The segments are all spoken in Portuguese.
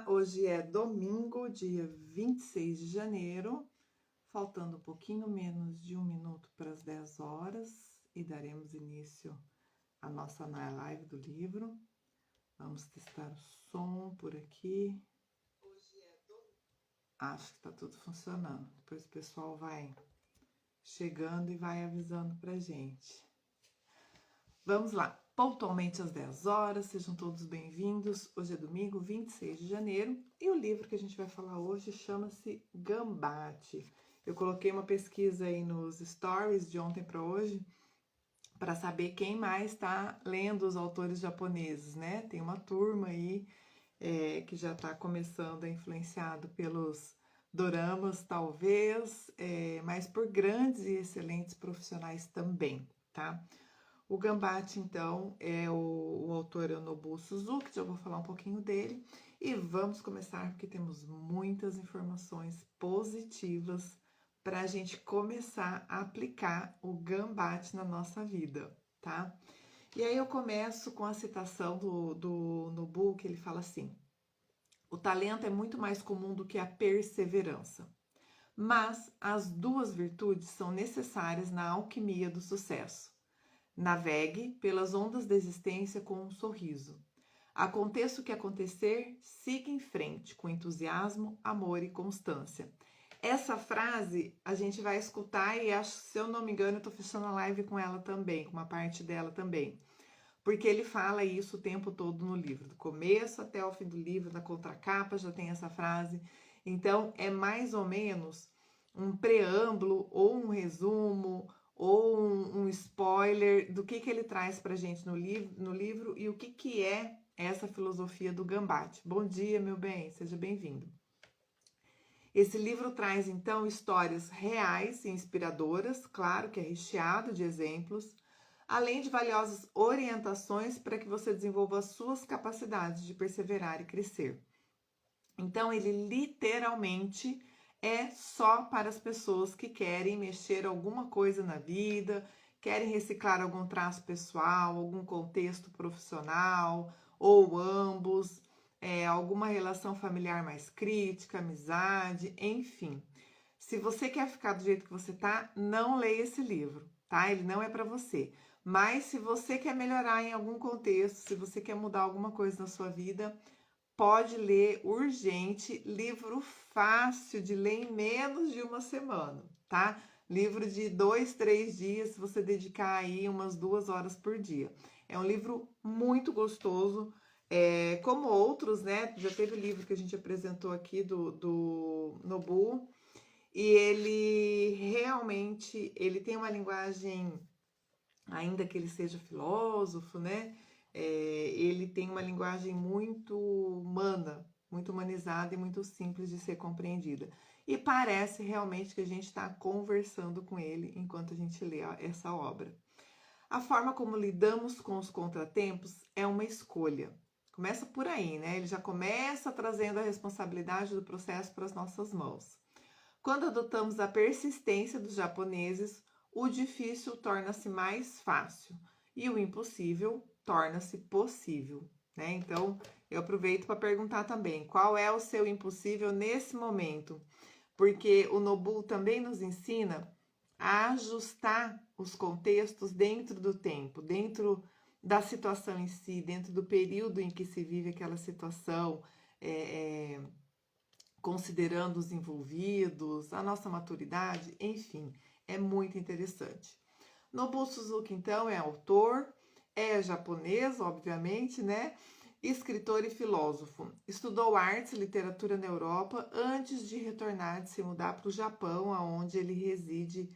Hoje é domingo, dia 26 de janeiro, faltando um pouquinho menos de 1 minuto para as 10 horas e daremos início à nossa live do livro. Vamos testar o som por aqui. Acho que está tudo funcionando. Depois o pessoal vai chegando e vai avisando para gente. Vamos lá, pontualmente às 10 horas, sejam todos bem-vindos. Hoje é domingo, 26 de janeiro, e o livro que a gente vai falar hoje chama-se Gambate. Eu coloquei uma pesquisa aí nos stories de ontem para hoje, para saber quem mais está lendo os autores japoneses, né? Tem uma turma aí que já está começando a influenciado pelos doramas, talvez, mas por grandes e excelentes profissionais também, tá? O Gambate, então, é o autor Nobuo Suzuki, já vou falar um pouquinho dele. E vamos começar, porque temos muitas informações positivas para a gente começar a aplicar o Gambate na nossa vida, tá? E aí eu começo com a citação do Nobuo, que ele fala assim: o talento é muito mais comum do que a perseverança, mas as duas virtudes são necessárias na alquimia do sucesso. Navegue pelas ondas da existência com um sorriso. Aconteça o que acontecer, siga em frente com entusiasmo, amor e constância. Essa frase a gente vai escutar e acho, se eu não me engano, eu estou fechando a live com ela também, com uma parte dela também. Porque ele fala isso o tempo todo no livro, do começo até o fim do livro, na contracapa já tem essa frase. Então é mais ou menos um preâmbulo ou um resumo ou um spoiler do que ele traz para a gente no livro e o que é essa filosofia do Gambate. Bom dia, meu bem, seja bem-vindo. Esse livro traz, então, histórias reais e inspiradoras, claro que é recheado de exemplos, além de valiosas orientações para que você desenvolva as suas capacidades de perseverar e crescer. Então, ele literalmente é só para as pessoas que querem mexer alguma coisa na vida, querem reciclar algum traço pessoal, algum contexto profissional, ou ambos, alguma relação familiar mais crítica, amizade, enfim. Se você quer ficar do jeito que você tá, não leia esse livro, tá? Ele não é para você. Mas se você quer melhorar em algum contexto, se você quer mudar alguma coisa na sua vida, pode ler urgente, livro fácil de ler em menos de uma semana, tá? Livro de 2, 3 dias, se você dedicar aí umas 2 horas por dia. É um livro muito gostoso, como outros, né? Já teve o livro que a gente apresentou aqui do Nobuo, e ele realmente, ele tem uma linguagem, ainda que ele seja filósofo, né? Ele tem uma linguagem muito humana, muito humanizada e muito simples de ser compreendida. E parece realmente que a gente está conversando com ele enquanto a gente lê essa obra. A forma como lidamos com os contratempos é uma escolha. Começa por aí, né? Ele já começa trazendo a responsabilidade do processo para as nossas mãos. Quando adotamos a persistência dos japoneses, o difícil torna-se mais fácil e o impossível torna-se possível, né? Então, eu aproveito para perguntar também, qual é o seu impossível nesse momento? Porque o Nobuo também nos ensina a ajustar os contextos dentro do tempo, dentro da situação em si, dentro do período em que se vive aquela situação, considerando os envolvidos, a nossa maturidade, enfim, é muito interessante. Nobuo Suzuki, então, é autor, é japonês, obviamente, né? Escritor e filósofo. Estudou arte e literatura na Europa antes de retornar, de se mudar para o Japão, onde ele reside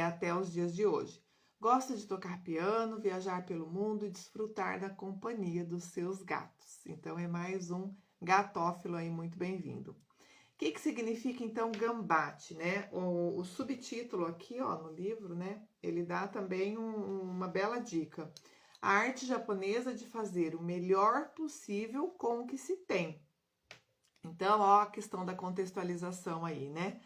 até os dias de hoje. Gosta de tocar piano, viajar pelo mundo e desfrutar da companhia dos seus gatos. Então é mais um gatófilo aí, muito bem-vindo. O que significa então gambate, né? O subtítulo aqui, ó, no livro, né? Ele dá também uma bela dica. A arte japonesa de fazer o melhor possível com o que se tem. Então, ó, a questão da contextualização aí, né?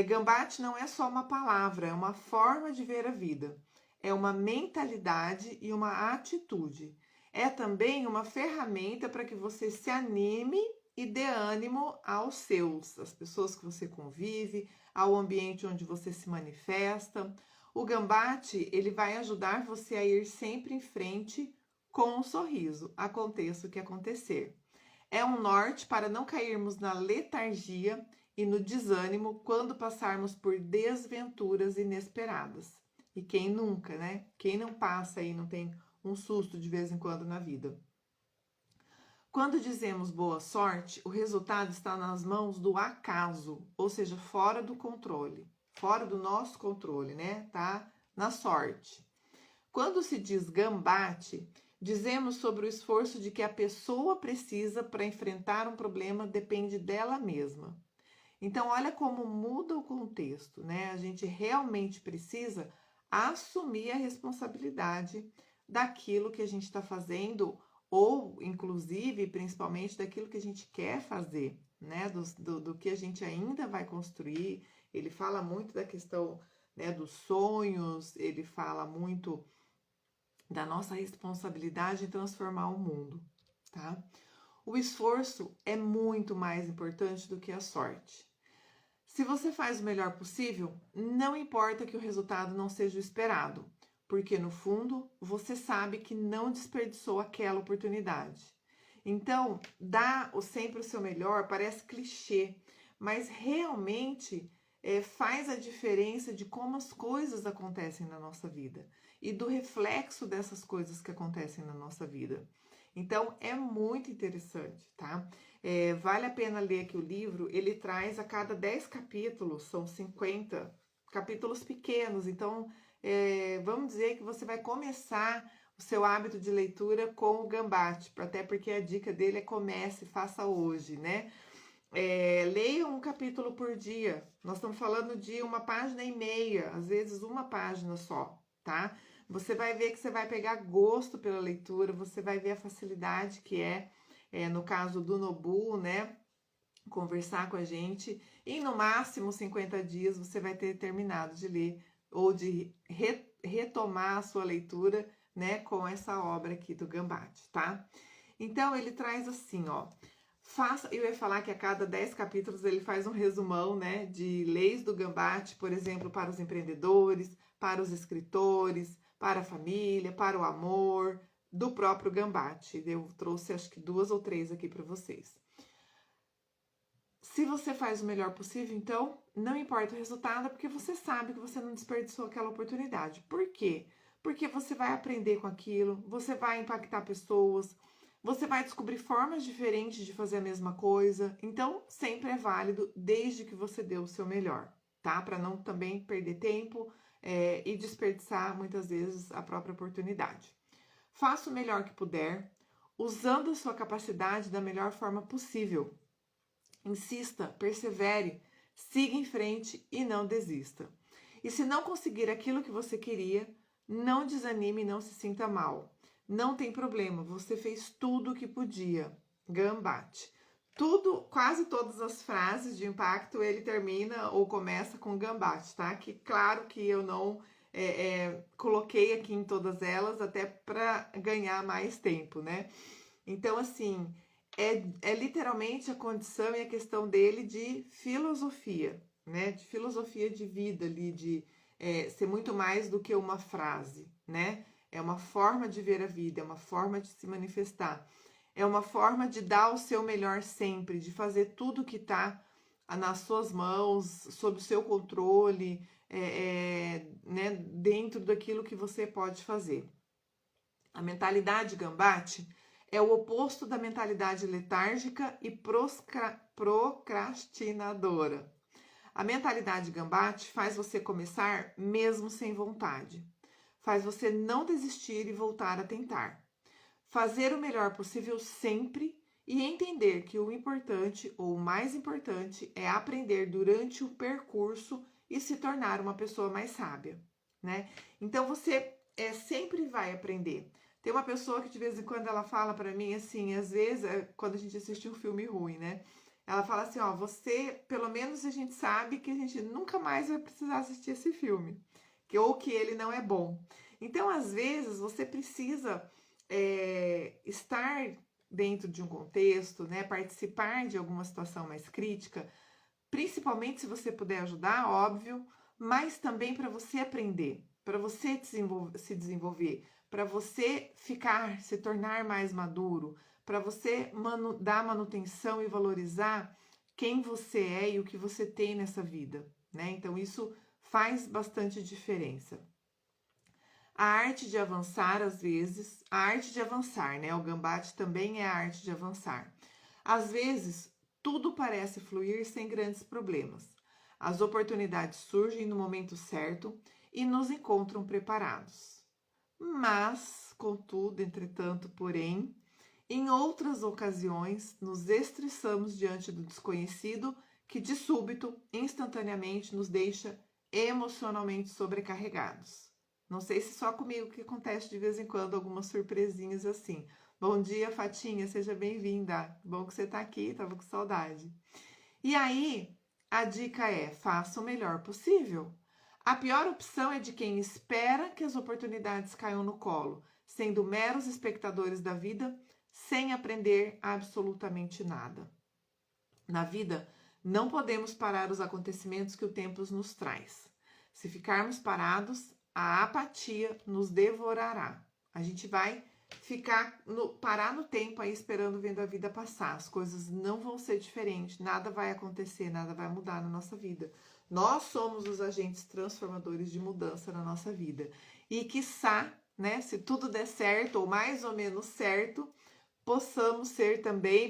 Gambate não é só uma palavra, é uma forma de ver a vida. É uma mentalidade e uma atitude. é também uma ferramenta para que você se anime e dê ânimo aos seus, às pessoas que você convive, ao ambiente onde você se manifesta. O gambate, ele vai ajudar você a ir sempre em frente com um sorriso, aconteça o que acontecer. É um norte para não cairmos na letargia e no desânimo quando passarmos por desventuras inesperadas. E quem nunca, né? Quem não passa e não tem um susto de vez em quando na vida? Quando dizemos boa sorte, o resultado está nas mãos do acaso, ou seja, fora do controle, fora do nosso controle, né? Tá na sorte. Quando se diz gambate, dizemos sobre o esforço de que a pessoa precisa para enfrentar um problema depende dela mesma. Então, olha como muda o contexto, né? A gente realmente precisa assumir a responsabilidade daquilo que a gente está fazendo, ou, inclusive, principalmente, daquilo que a gente quer fazer, né? Do que a gente ainda vai construir. Ele fala muito da questão, né, dos sonhos, ele fala muito da nossa responsabilidade em transformar o mundo, tá? O esforço é muito mais importante do que a sorte. Se você faz o melhor possível, não importa que o resultado não seja o esperado, porque no fundo você sabe que não desperdiçou aquela oportunidade. Então, dar sempre o seu melhor parece clichê, mas realmente faz a diferença de como as coisas acontecem na nossa vida e do reflexo dessas coisas que acontecem na nossa vida. Então, é muito interessante, tá? Vale a pena ler aqui o livro. Ele traz a cada 10 capítulos, são 50 capítulos pequenos. Então, vamos dizer que você vai começar o seu hábito de leitura com o gambate, até porque a dica dele é comece, faça hoje, né? Leia um capítulo por dia. Nós estamos falando de uma página e meia, às vezes uma página só, tá? Você vai ver que você vai pegar gosto pela leitura, você vai ver a facilidade que no caso do Nobu, né? Conversar com a gente. E no máximo 50 dias você vai ter terminado de ler ou de retomar a sua leitura, né? Com essa obra aqui do Gambate, tá? Então ele traz assim, ó. Eu ia falar que a cada 10 capítulos ele faz um resumão, né, de leis do gambate, por exemplo, para os empreendedores, para os escritores, para a família, para o amor, do próprio gambate. Eu trouxe acho que 2 ou 3 aqui para vocês. Se você faz o melhor possível, então, não importa o resultado, porque você sabe que você não desperdiçou aquela oportunidade. Por quê? Porque você vai aprender com aquilo, você vai impactar pessoas, você vai descobrir formas diferentes de fazer a mesma coisa. Então, sempre é válido, desde que você dê o seu melhor, tá? Para não também perder tempo e desperdiçar, muitas vezes, a própria oportunidade. Faça o melhor que puder, usando a sua capacidade da melhor forma possível. Insista, persevere, siga em frente e não desista. E se não conseguir aquilo que você queria, não desanime e não se sinta mal. Não tem problema, você fez tudo o que podia. Gambate. Tudo, quase todas as frases de impacto ele termina ou começa com gambate, tá? Que claro que eu não coloquei aqui em todas elas, até para ganhar mais tempo, né? Então, assim, é literalmente a condição e a questão dele de filosofia, né? De filosofia de vida ali, de ser muito mais do que uma frase, né? É uma forma de ver a vida, é uma forma de se manifestar, é uma forma de dar o seu melhor sempre, de fazer tudo que está nas suas mãos, sob o seu controle, né? Dentro daquilo que você pode fazer. A mentalidade gambate é o oposto da mentalidade letárgica e procrastinadora. A mentalidade gambate faz você começar mesmo sem vontade. Faz você não desistir e voltar a tentar. Fazer o melhor possível sempre e entender que o importante ou o mais importante é aprender durante o percurso e se tornar uma pessoa mais sábia, né? Então você sempre vai aprender. Tem uma pessoa que de vez em quando ela fala para mim assim, às vezes, quando a gente assiste um filme ruim, né? Ela fala assim, ó, pelo menos a gente sabe que a gente nunca mais vai precisar assistir esse filme, ou que ele não é bom. Então, às vezes, você precisa estar dentro de um contexto, né, participar de alguma situação mais crítica, principalmente se você puder ajudar, óbvio, mas também para você aprender, para você se desenvolver, para você se tornar mais maduro, para você dar manutenção e valorizar quem você é e o que você tem nessa vida, né? Então isso faz bastante diferença. A arte de avançar, às vezes, a arte de avançar, né? O Gambate também é a arte de avançar. Às vezes, tudo parece fluir sem grandes problemas. As oportunidades surgem no momento certo e nos encontram preparados. Mas, contudo, entretanto, porém, em outras ocasiões, nos estressamos diante do desconhecido que, de súbito, instantaneamente, nos deixa emocionalmente sobrecarregados. Não sei se só comigo que acontece de vez em quando algumas surpresinhas assim. Bom dia, Fatinha, seja bem-vinda. Bom que você tá aqui, tava com saudade. E aí, a dica é: faça o melhor possível. A pior opção é de quem espera que as oportunidades caiam no colo, sendo meros espectadores da vida, sem aprender absolutamente nada. Na vida, não podemos parar os acontecimentos que o tempo nos traz. Se ficarmos parados, a apatia nos devorará. A gente vai parar no tempo aí esperando vendo a vida passar. As coisas não vão ser diferentes, nada vai acontecer, nada vai mudar na nossa vida. Nós somos os agentes transformadores de mudança na nossa vida. E quiçá, né, se tudo der certo ou mais ou menos certo,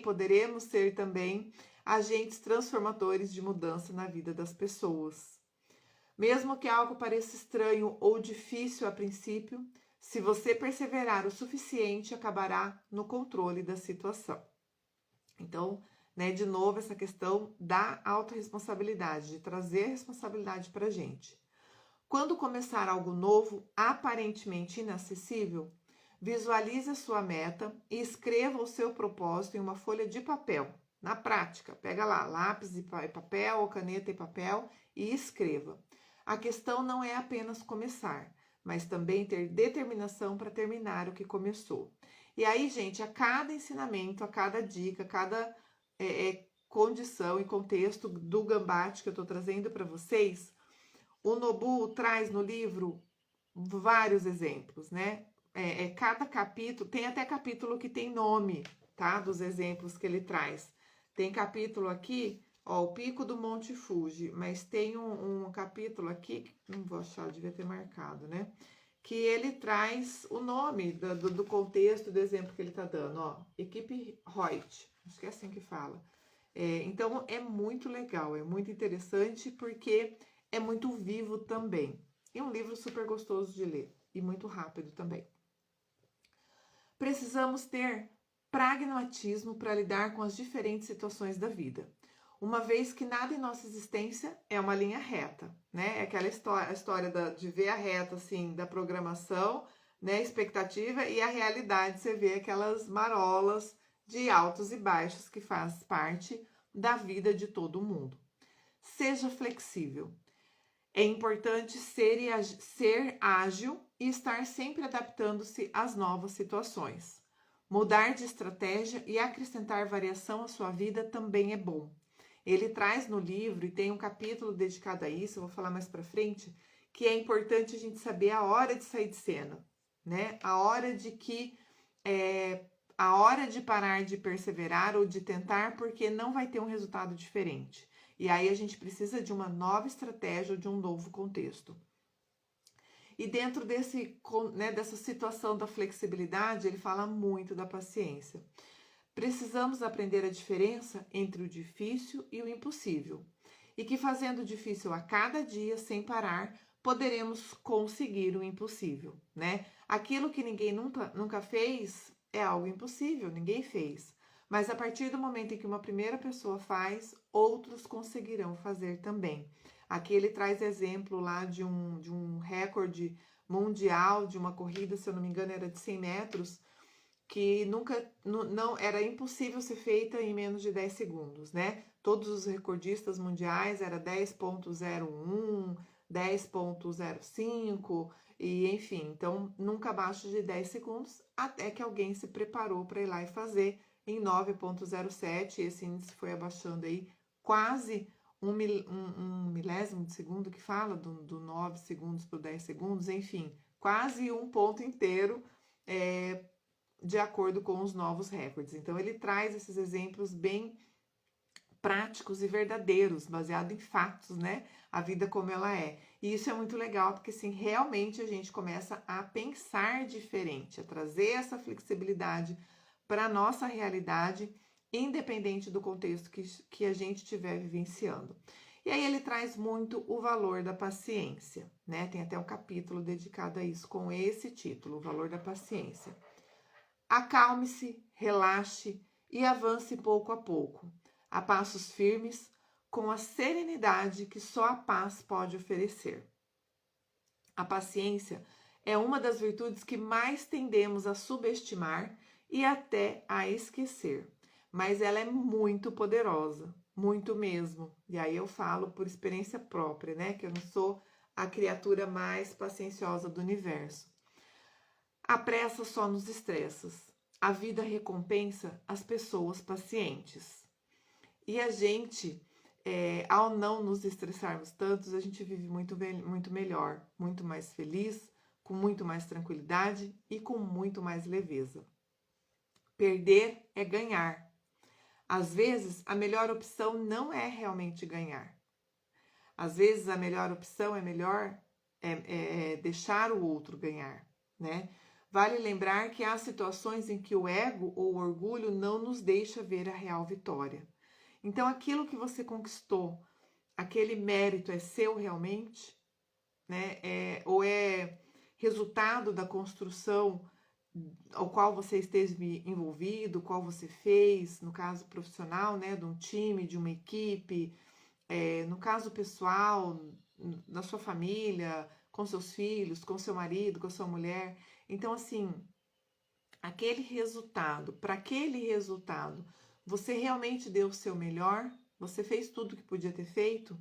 poderemos ser também agentes transformadores de mudança na vida das pessoas. Mesmo que algo pareça estranho ou difícil a princípio, se você perseverar o suficiente, acabará no controle da situação. Então, né, de novo, essa questão da autorresponsabilidade, de trazer responsabilidade para a gente. Quando começar algo novo, aparentemente inacessível, visualize a sua meta e escreva o seu propósito em uma folha de papel. Na prática, pega lá lápis e papel, ou caneta e papel e escreva. A questão não é apenas começar, mas também ter determinação para terminar o que começou. E aí, gente, a cada ensinamento, a cada dica, a cada condição e contexto do Gambate que eu estou trazendo para vocês, o Nobu traz no livro vários exemplos, né? Cada capítulo, tem até capítulo que tem nome, tá? Dos exemplos que ele traz. Tem capítulo aqui, ó, o Pico do Monte Fuji, mas tem um capítulo aqui, não vou achar, devia ter marcado, né? Que ele traz o nome do contexto do exemplo que ele tá dando, ó. Equipe Reut, acho que é assim que fala. Então, é muito legal, é muito interessante, porque é muito vivo também. E um livro super gostoso de ler e muito rápido também. Precisamos ter pragmatismo para lidar com as diferentes situações da vida, uma vez que nada em nossa existência é uma linha reta, né? É aquela história de ver a reta assim da programação, né? Expectativa e a realidade, você vê aquelas marolas de altos e baixos que faz parte da vida de todo mundo. Seja flexível. É importante ser ágil e estar sempre adaptando-se às novas situações. Mudar de estratégia e acrescentar variação à sua vida também é bom. Ele traz no livro, e tem um capítulo dedicado a isso, eu vou falar mais para frente, que é importante a gente saber a hora de sair de cena, né? A hora de parar de perseverar ou de tentar, porque não vai ter um resultado diferente. E aí a gente precisa de uma nova estratégia ou de um novo contexto. E dentro dessa situação da flexibilidade, ele fala muito da paciência. Precisamos aprender a diferença entre o difícil e o impossível. E que fazendo o difícil a cada dia, sem parar, poderemos conseguir o impossível, né? Aquilo que ninguém nunca fez é algo impossível, ninguém fez. Mas a partir do momento em que uma primeira pessoa faz, outros conseguirão fazer também. Aqui ele traz exemplo lá de um recorde mundial de uma corrida, se eu não me engano, era de 100 metros, que não era impossível ser feita em menos de 10 segundos, né? Todos os recordistas mundiais era 10.01, 10,05 e enfim, então nunca abaixo de 10 segundos, até que alguém se preparou para ir lá e fazer em 9,07. Esse índice foi abaixando aí quase um milésimo de segundo, que fala do 9 segundos para 10 segundos, enfim, quase um ponto inteiro, de acordo com os novos recordes. Então, ele traz esses exemplos bem práticos e verdadeiros, baseado em fatos, né? A vida como ela é. E isso é muito legal, porque assim, realmente a gente começa a pensar diferente, a trazer essa flexibilidade para a nossa realidade, independente do contexto que a gente estiver vivenciando. E aí ele traz muito o valor da paciência, né? Tem até um capítulo dedicado a isso, com esse título, o valor da paciência. Acalme-se, relaxe e avance pouco a pouco, a passos firmes, com a serenidade que só a paz pode oferecer. A paciência é uma das virtudes que mais tendemos a subestimar e até a esquecer, mas ela é muito poderosa, muito mesmo. E aí eu falo por experiência própria, né? Que eu não sou a criatura mais pacienciosa do universo. A pressa só nos estressa. A vida recompensa as pessoas pacientes. E a gente, ao não nos estressarmos tantos, a gente vive muito melhor, muito mais feliz, com muito mais tranquilidade e com muito mais leveza. Perder é ganhar. Às vezes, a melhor opção não é realmente ganhar. Às vezes, a melhor opção é deixar o outro ganhar, né? Vale lembrar que há situações em que o ego ou o orgulho não nos deixa ver a real vitória. Então, aquilo que você conquistou, aquele mérito é seu realmente, né? Ou é resultado da construção ao qual você esteve envolvido, qual você fez, no caso profissional, né? De um time, de uma equipe, no caso pessoal, na sua família, com seus filhos, com seu marido, com sua mulher. Então, assim, para aquele resultado, você realmente deu o seu melhor? Você fez tudo que podia ter feito?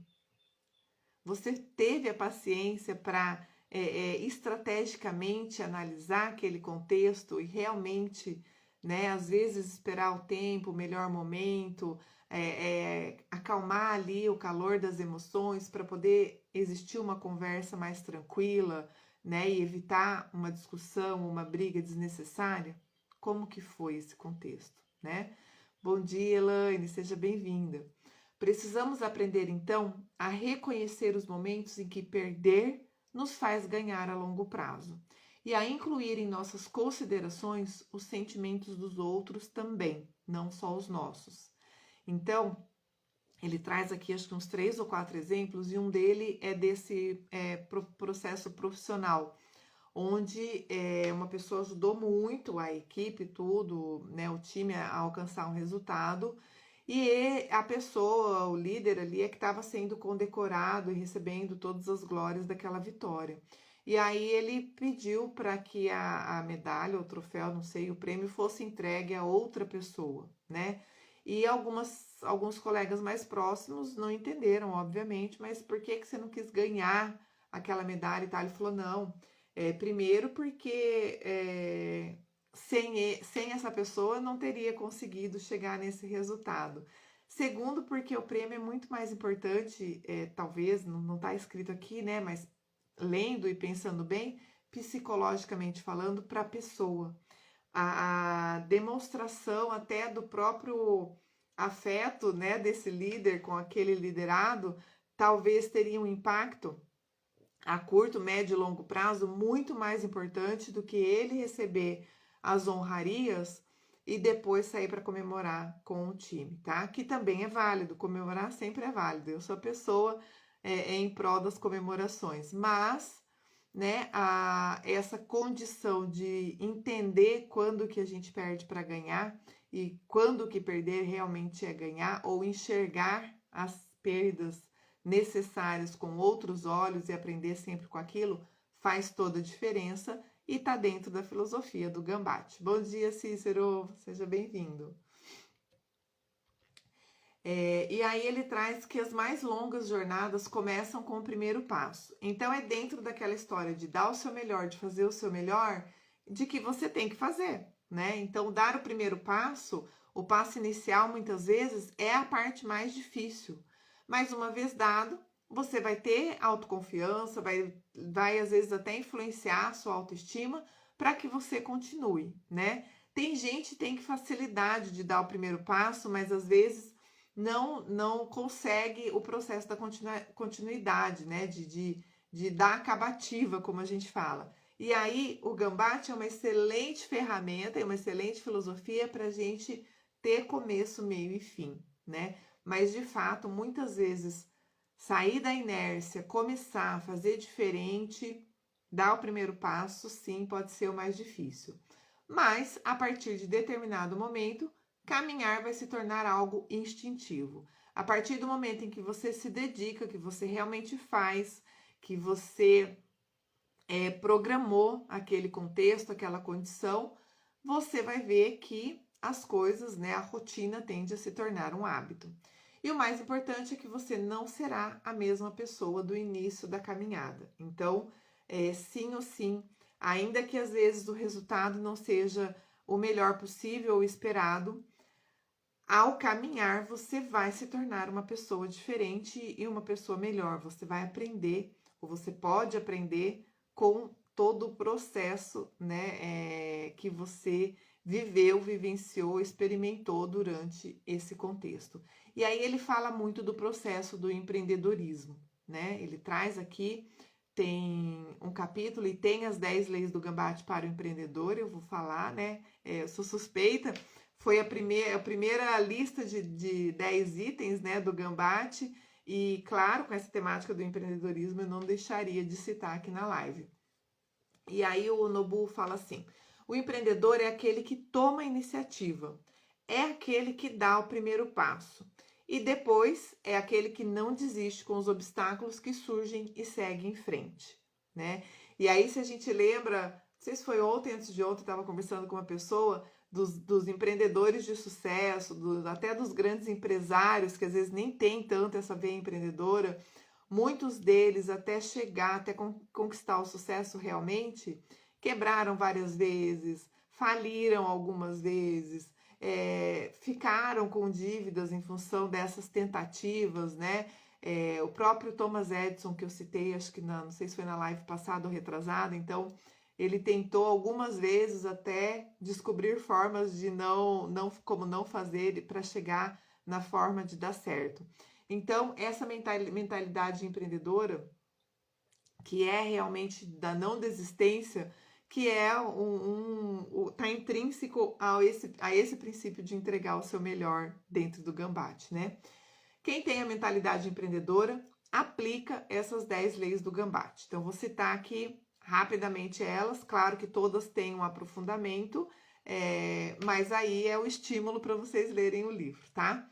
Você teve a paciência para estrategicamente analisar aquele contexto e realmente, né, às vezes esperar o tempo, o melhor momento, acalmar ali o calor das emoções para poder existir uma conversa mais tranquila, né, e evitar uma discussão, uma briga desnecessária? Como que foi esse contexto, né? Bom dia, Elaine, seja bem-vinda. Precisamos aprender, então, a reconhecer os momentos em que perder nos faz ganhar a longo prazo e a incluir em nossas considerações os sentimentos dos outros também, não só os nossos. Então, ele traz aqui acho que uns 3 ou 4 exemplos e um dele é desse processo profissional, onde uma pessoa ajudou muito a equipe, tudo, né, o time a alcançar um resultado, e a pessoa, o líder ali, é que estava sendo condecorado e recebendo todas as glórias daquela vitória. E aí ele pediu para que a medalha, o troféu, não sei, o prêmio fosse entregue a outra pessoa, né? E alguns colegas mais próximos não entenderam, obviamente, mas por que você não quis ganhar aquela medalha e tal? Ele falou, não, primeiro porque sem essa pessoa eu não teria conseguido chegar nesse resultado. Segundo, porque o prêmio é muito mais importante, talvez, não está escrito aqui, né? Mas lendo e pensando bem, psicologicamente falando, para a pessoa. A demonstração até do próprio afeto, né, desse líder com aquele liderado, talvez teria um impacto a curto, médio e longo prazo muito mais importante do que ele receber as honrarias e depois sair para comemorar com o time, tá? Que também é válido, comemorar sempre é válido. Eu sou a pessoa em prol das comemorações, mas, né, essa condição de entender quando que a gente perde para ganhar e quando que perder realmente é ganhar, ou enxergar as perdas necessárias com outros olhos e aprender sempre com aquilo, faz toda a diferença e está dentro da filosofia do Gambate. Bom dia, Cícero, seja bem-vindo. E aí ele traz que as mais longas jornadas começam com o primeiro passo. Então é dentro daquela história de dar o seu melhor, de fazer o seu melhor, de que você tem que fazer, né? Então dar o primeiro passo, o passo inicial muitas vezes é a parte mais difícil. Mas uma vez dado, você vai ter autoconfiança, vai às vezes até influenciar a sua autoestima para que você continue, né? Tem gente que tem facilidade de dar o primeiro passo, mas às vezes não consegue o processo da continuidade, né? De dar acabativa, como a gente fala. E aí, o Gambate é uma excelente ferramenta, é uma excelente filosofia para a gente ter começo, meio e fim, né? Mas, de fato, muitas vezes, sair da inércia, começar a fazer diferente, dar o primeiro passo, sim, pode ser o mais difícil. Mas, a partir de determinado momento, caminhar vai se tornar algo instintivo. A partir do momento em que você se dedica, que você realmente faz, que você programou aquele contexto, aquela condição, você vai ver que as coisas, né, a rotina tende a se tornar um hábito. E o mais importante é que você não será a mesma pessoa do início da caminhada. Então, sim ou sim, ainda que às vezes o resultado não seja o melhor possível ou esperado, ao caminhar você vai se tornar uma pessoa diferente e uma pessoa melhor. Você vai aprender, ou você pode aprender com todo o processo, né, que você viveu, vivenciou, experimentou durante esse contexto. E aí ele fala muito do processo do empreendedorismo, né? Ele traz aqui, tem um capítulo e tem as 10 leis do Gambate para o empreendedor, eu vou falar, né? Eu sou suspeita, foi a primeira lista de 10 itens, né, do Gambate, e claro, com essa temática do empreendedorismo eu não deixaria de citar aqui na live. E aí o Nobu fala assim: o empreendedor é aquele que toma a iniciativa, é aquele que dá o primeiro passo. E depois é aquele que não desiste com os obstáculos que surgem e segue em frente, né? E aí, se a gente lembra, não sei se foi ontem, antes de ontem, eu estava conversando com uma pessoa dos empreendedores de sucesso, até dos grandes empresários, que às vezes nem tem tanto essa veia empreendedora. Muitos deles, até chegar, até conquistar o sucesso realmente, quebraram várias vezes, faliram algumas vezes, ficaram com dívidas em função dessas tentativas, né? O próprio Thomas Edison, que eu citei, acho que não sei se foi na live passada ou retrasada, então ele tentou algumas vezes até descobrir formas de como não fazer para chegar na forma de dar certo. Então, essa mentalidade empreendedora, que é realmente da não desistência, que tá intrínseco a esse princípio de entregar o seu melhor dentro do Gambate, né? Quem tem a mentalidade empreendedora aplica essas 10 leis do Gambate. Então, vou citar aqui rapidamente elas, claro que todas têm um aprofundamento, mas aí é o estímulo para vocês lerem o livro, tá?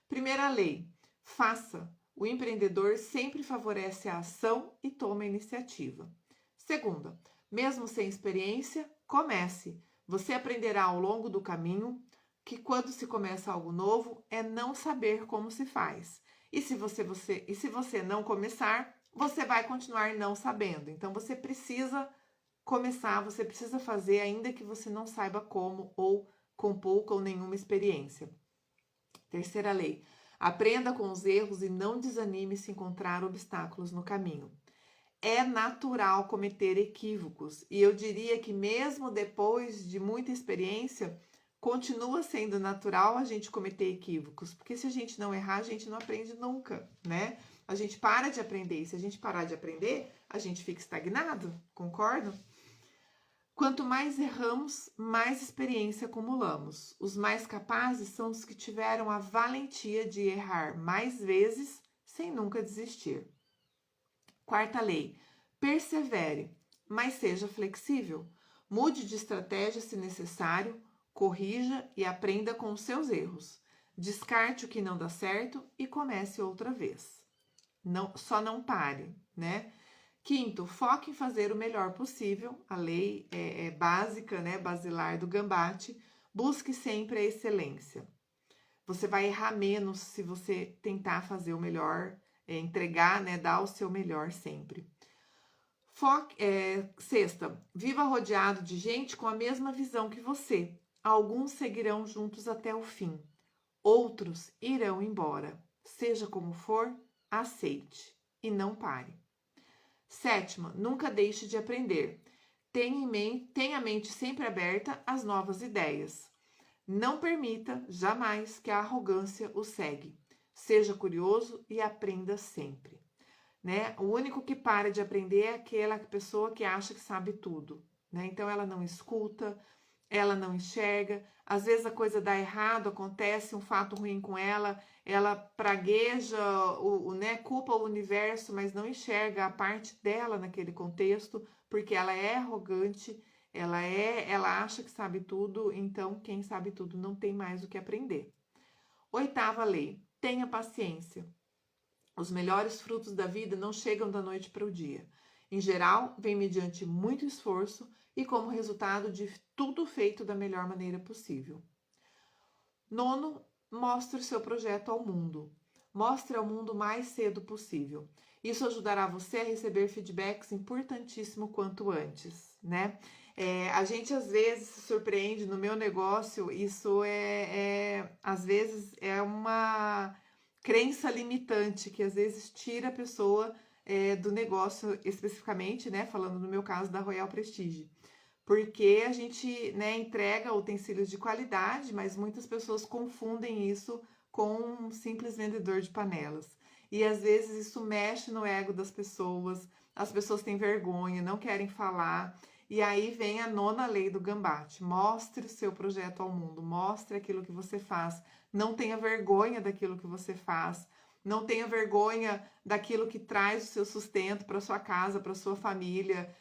Primeira lei: faça. O empreendedor sempre favorece a ação e toma a iniciativa. Segunda, mesmo sem experiência, comece. Você aprenderá ao longo do caminho que quando se começa algo novo é não saber como se faz. E se você não começar, você vai continuar não sabendo. Então você precisa começar, você precisa fazer, ainda que você não saiba como ou com pouca ou nenhuma experiência. Terceira lei: aprenda com os erros e não desanime se encontrar obstáculos no caminho. É natural cometer equívocos e eu diria que mesmo depois de muita experiência, continua sendo natural a gente cometer equívocos, porque se a gente não errar, a gente não aprende nunca, né? A gente para de aprender e se a gente parar de aprender, a gente fica estagnado, concordo? Quanto mais erramos, mais experiência acumulamos. Os mais capazes são os que tiveram a valentia de errar mais vezes sem nunca desistir. Quarta lei: persevere, mas seja flexível. Mude de estratégia se necessário, corrija e aprenda com os seus erros. Descarte o que não dá certo e comece outra vez. Só não pare, né? Quinto, foque em fazer o melhor possível. A lei básica, né, basilar do Gambate. Busque sempre a excelência. você vai errar menos se você tentar fazer o melhor, entregar, né, dar o seu melhor sempre. Sexta, viva rodeado de gente com a mesma visão que você. Alguns seguirão juntos até o fim, outros irão embora. Seja como for, aceite e não pare. Sétima, nunca deixe de aprender. Tenha a mente sempre aberta às novas ideias. Não permita jamais que a arrogância o cegue. Seja curioso e aprenda sempre. Né? O único que para de aprender é aquela pessoa que acha que sabe tudo. Né? Então ela não escuta, ela não enxerga. Às vezes a coisa dá errado, acontece um fato ruim com ela, ela pragueja, né, culpa o universo, mas não enxerga a parte dela naquele contexto, porque ela é arrogante, ela acha que sabe tudo, então quem sabe tudo não tem mais o que aprender. Oitava lei: tenha paciência. Os melhores frutos da vida não chegam da noite para o dia. Em geral, vem mediante muito esforço e como resultado de tudo feito da melhor maneira possível. Nono, mostre o seu projeto ao mundo. Mostre ao mundo o mais cedo possível. Isso ajudará você a receber feedbacks importantíssimo quanto antes, né? A gente às vezes se surpreende no meu negócio, isso às vezes é uma crença limitante que às vezes tira a pessoa do negócio especificamente, né? Falando no meu caso da Royal Prestige. Porque a gente, né, entrega utensílios de qualidade, mas muitas pessoas confundem isso com um simples vendedor de panelas. E às vezes isso mexe no ego das pessoas, as pessoas têm vergonha, não querem falar. E aí vem a nona lei do Gambate: mostre o seu projeto ao mundo, mostre aquilo que você faz, não tenha vergonha daquilo que você faz, não tenha vergonha daquilo que traz o seu sustento para sua casa, para sua família,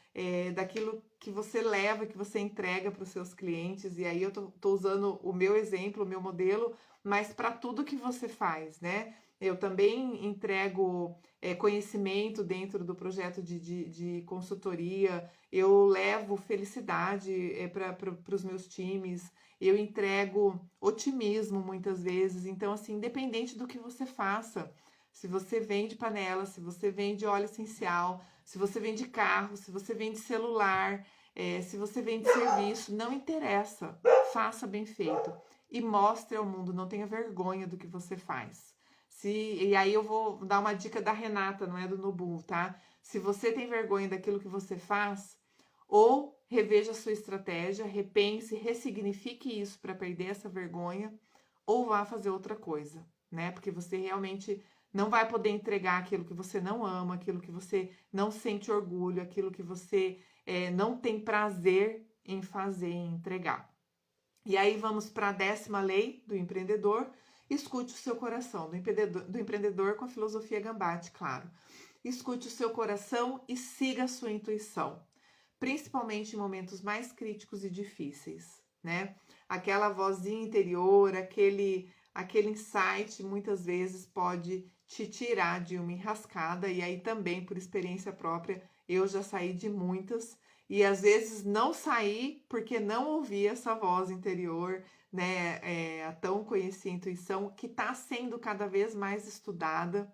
daquilo que você leva, que você entrega para os seus clientes. E aí eu tô usando o meu exemplo, o meu modelo, mas para tudo que você faz, né? Eu também entrego conhecimento dentro do projeto de consultoria, eu levo felicidade para os meus times, eu entrego otimismo muitas vezes. Então, assim, independente do que você faça, se você vende panela, se você vende óleo essencial, se você vende carro, se você vende celular, se você vende serviço, não interessa, faça bem feito e mostre ao mundo, não tenha vergonha do que você faz. E aí eu vou dar uma dica da Renata, não é do Nubu, tá? Se você tem vergonha daquilo que você faz, ou reveja a sua estratégia, repense, ressignifique isso para perder essa vergonha, ou vá fazer outra coisa, né? Porque você realmente não vai poder entregar aquilo que você não ama, aquilo que você não sente orgulho, aquilo que você não tem prazer em fazer, em entregar. E aí vamos para a 10ª lei do empreendedor: escute o seu coração, do empreendedor com a filosofia Gambate, claro. Escute o seu coração e siga a sua intuição, principalmente em momentos mais críticos e difíceis, né? Aquela vozinha interior, aquele insight, muitas vezes pode te tirar de uma enrascada. E aí também, por experiência própria, eu já saí de muitas, e às vezes não saí porque não ouvi essa voz interior, né? A tão conhecida intuição, que está sendo cada vez mais estudada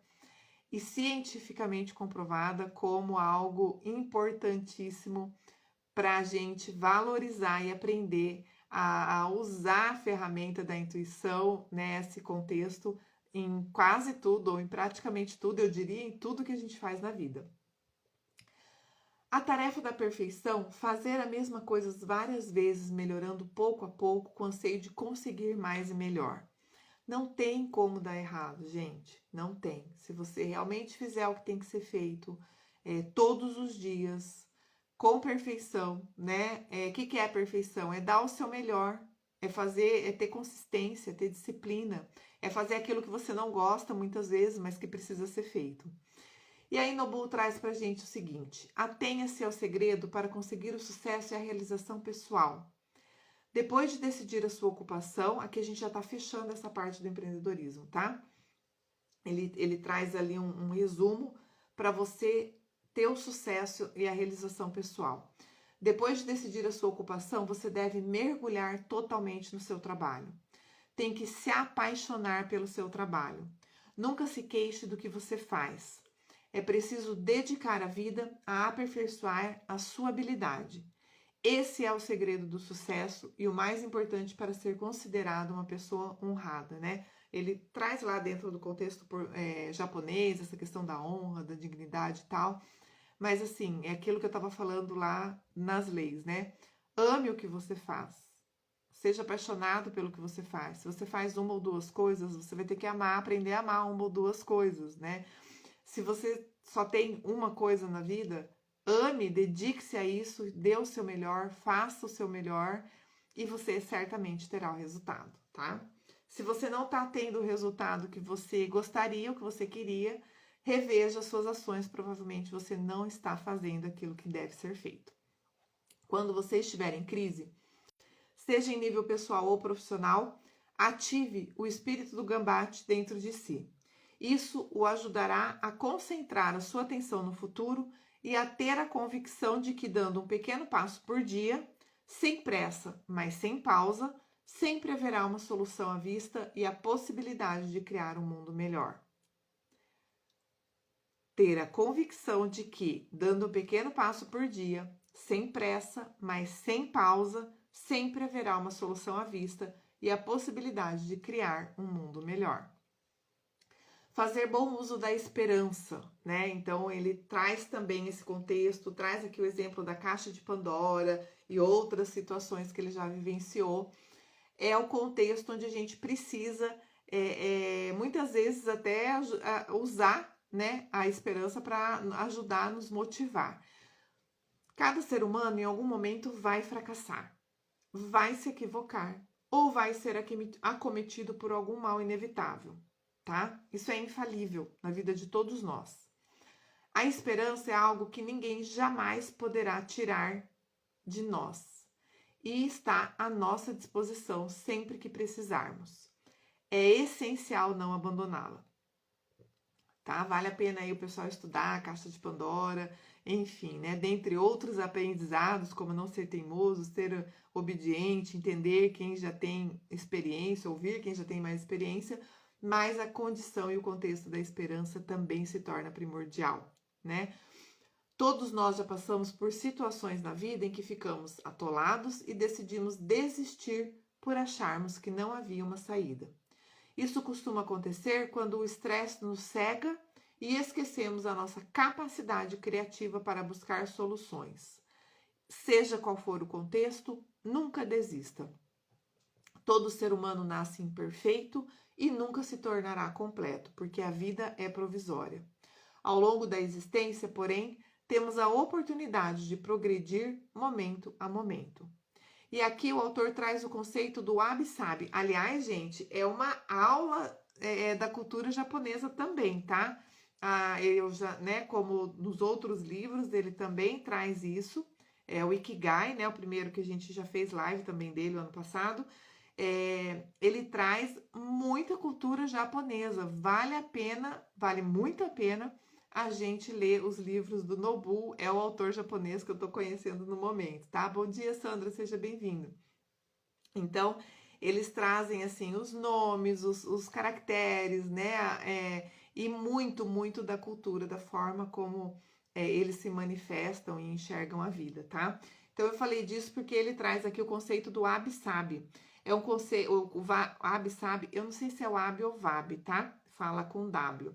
e cientificamente comprovada como algo importantíssimo para a gente valorizar e aprender a usar a ferramenta da intuição nesse contexto, em quase tudo, ou em praticamente tudo, eu diria em tudo que a gente faz na vida. A tarefa da perfeição: fazer a mesma coisa várias vezes, melhorando pouco a pouco, com anseio de conseguir mais e melhor. Não tem como dar errado, gente. Não tem. Se você realmente fizer o que tem que ser feito todos os dias, com perfeição, né? Que é a perfeição? É dar o seu melhor, é ter consistência, ter disciplina, é fazer aquilo que você não gosta muitas vezes, mas que precisa ser feito. E aí Nobu traz pra gente o seguinte: atenha-se ao segredo para conseguir o sucesso e a realização pessoal. Depois de decidir a sua ocupação, aqui a gente já está fechando essa parte do empreendedorismo, tá? Ele traz ali um resumo para você ter o sucesso e a realização pessoal. Depois de decidir a sua ocupação, você deve mergulhar totalmente no seu trabalho. tem que se apaixonar pelo seu trabalho. Nunca se queixe do que você faz. É preciso dedicar a vida a aperfeiçoar a sua habilidade. Esse é o segredo do sucesso e o mais importante para ser considerado uma pessoa honrada, né? Ele traz lá dentro do contexto japonês essa questão da honra, da dignidade e tal. Mas assim, é aquilo que eu estava falando lá nas leis, né? Ame o que você faz. Seja apaixonado pelo que você faz. Se você faz uma ou duas coisas, você vai ter que amar, aprender a amar uma ou duas coisas, né? Se você só tem uma coisa na vida, ame, dedique-se a isso, dê o seu melhor, faça o seu melhor e você certamente terá o resultado, tá? Se você não está tendo o resultado que você gostaria, o que você queria, reveja as suas ações, provavelmente você não está fazendo aquilo que deve ser feito. Quando você estiver em crise, seja em nível pessoal ou profissional, ative o espírito do gambate dentro de si. Isso o ajudará a concentrar a sua atenção no futuro e a ter a convicção de que, dando um pequeno passo por dia, sem pressa, mas sem pausa, sempre haverá uma solução à vista e a possibilidade de criar um mundo melhor. Ter a convicção de que, dando um pequeno passo por dia, sem pressa, mas sem pausa, sempre haverá uma solução à vista e a possibilidade de criar um mundo melhor. Fazer bom uso da esperança, né? Então ele traz também esse contexto, traz aqui o exemplo da caixa de Pandora e outras situações que ele já vivenciou. É o contexto onde a gente precisa, muitas vezes até usar, né, a esperança para ajudar a nos motivar. Cada ser humano em algum momento vai fracassar, vai se equivocar ou vai ser acometido por algum mal inevitável, tá? Isso é infalível na vida de todos nós. A esperança é algo que ninguém jamais poderá tirar de nós e está à nossa disposição sempre que precisarmos. É essencial não abandoná-la, tá? Vale a pena aí o pessoal estudar a Caixa de Pandora, enfim, né? Dentre outros aprendizados, como não ser teimoso, ser obediente, entender quem já tem experiência, ouvir quem já tem mais experiência, mas a condição e o contexto da esperança também se torna primordial, né? Todos nós já passamos por situações na vida em que ficamos atolados e decidimos desistir por acharmos que não havia uma saída. Isso costuma acontecer quando o estresse nos cega e esquecemos a nossa capacidade criativa para buscar soluções. Seja qual for o contexto, nunca desista. Todo ser humano nasce imperfeito e nunca se tornará completo, porque a vida é provisória. Ao longo da existência, porém, temos a oportunidade de progredir momento a momento. E aqui o autor traz o conceito do wabi-sabi. Aliás, gente, é uma aula da cultura japonesa também, tá? Eu já, né, como nos outros livros, ele também traz isso. É o Ikigai, né? O primeiro que a gente já fez live também dele ano passado. Ele traz muita cultura japonesa. Vale muito a pena a gente ler os livros do Nobu, é o autor japonês que eu tô conhecendo no momento, tá? Bom dia, Sandra, seja bem-vindo. Então, eles trazem, assim, os nomes, os caracteres, né? E muito da cultura, da forma como eles se manifestam e enxergam a vida, tá? Então, eu falei disso porque ele traz aqui o conceito do wabi-sabi. É um conceito, o wabi-sabi, eu não sei se é o wabi ou vabi, tá? Fala com W.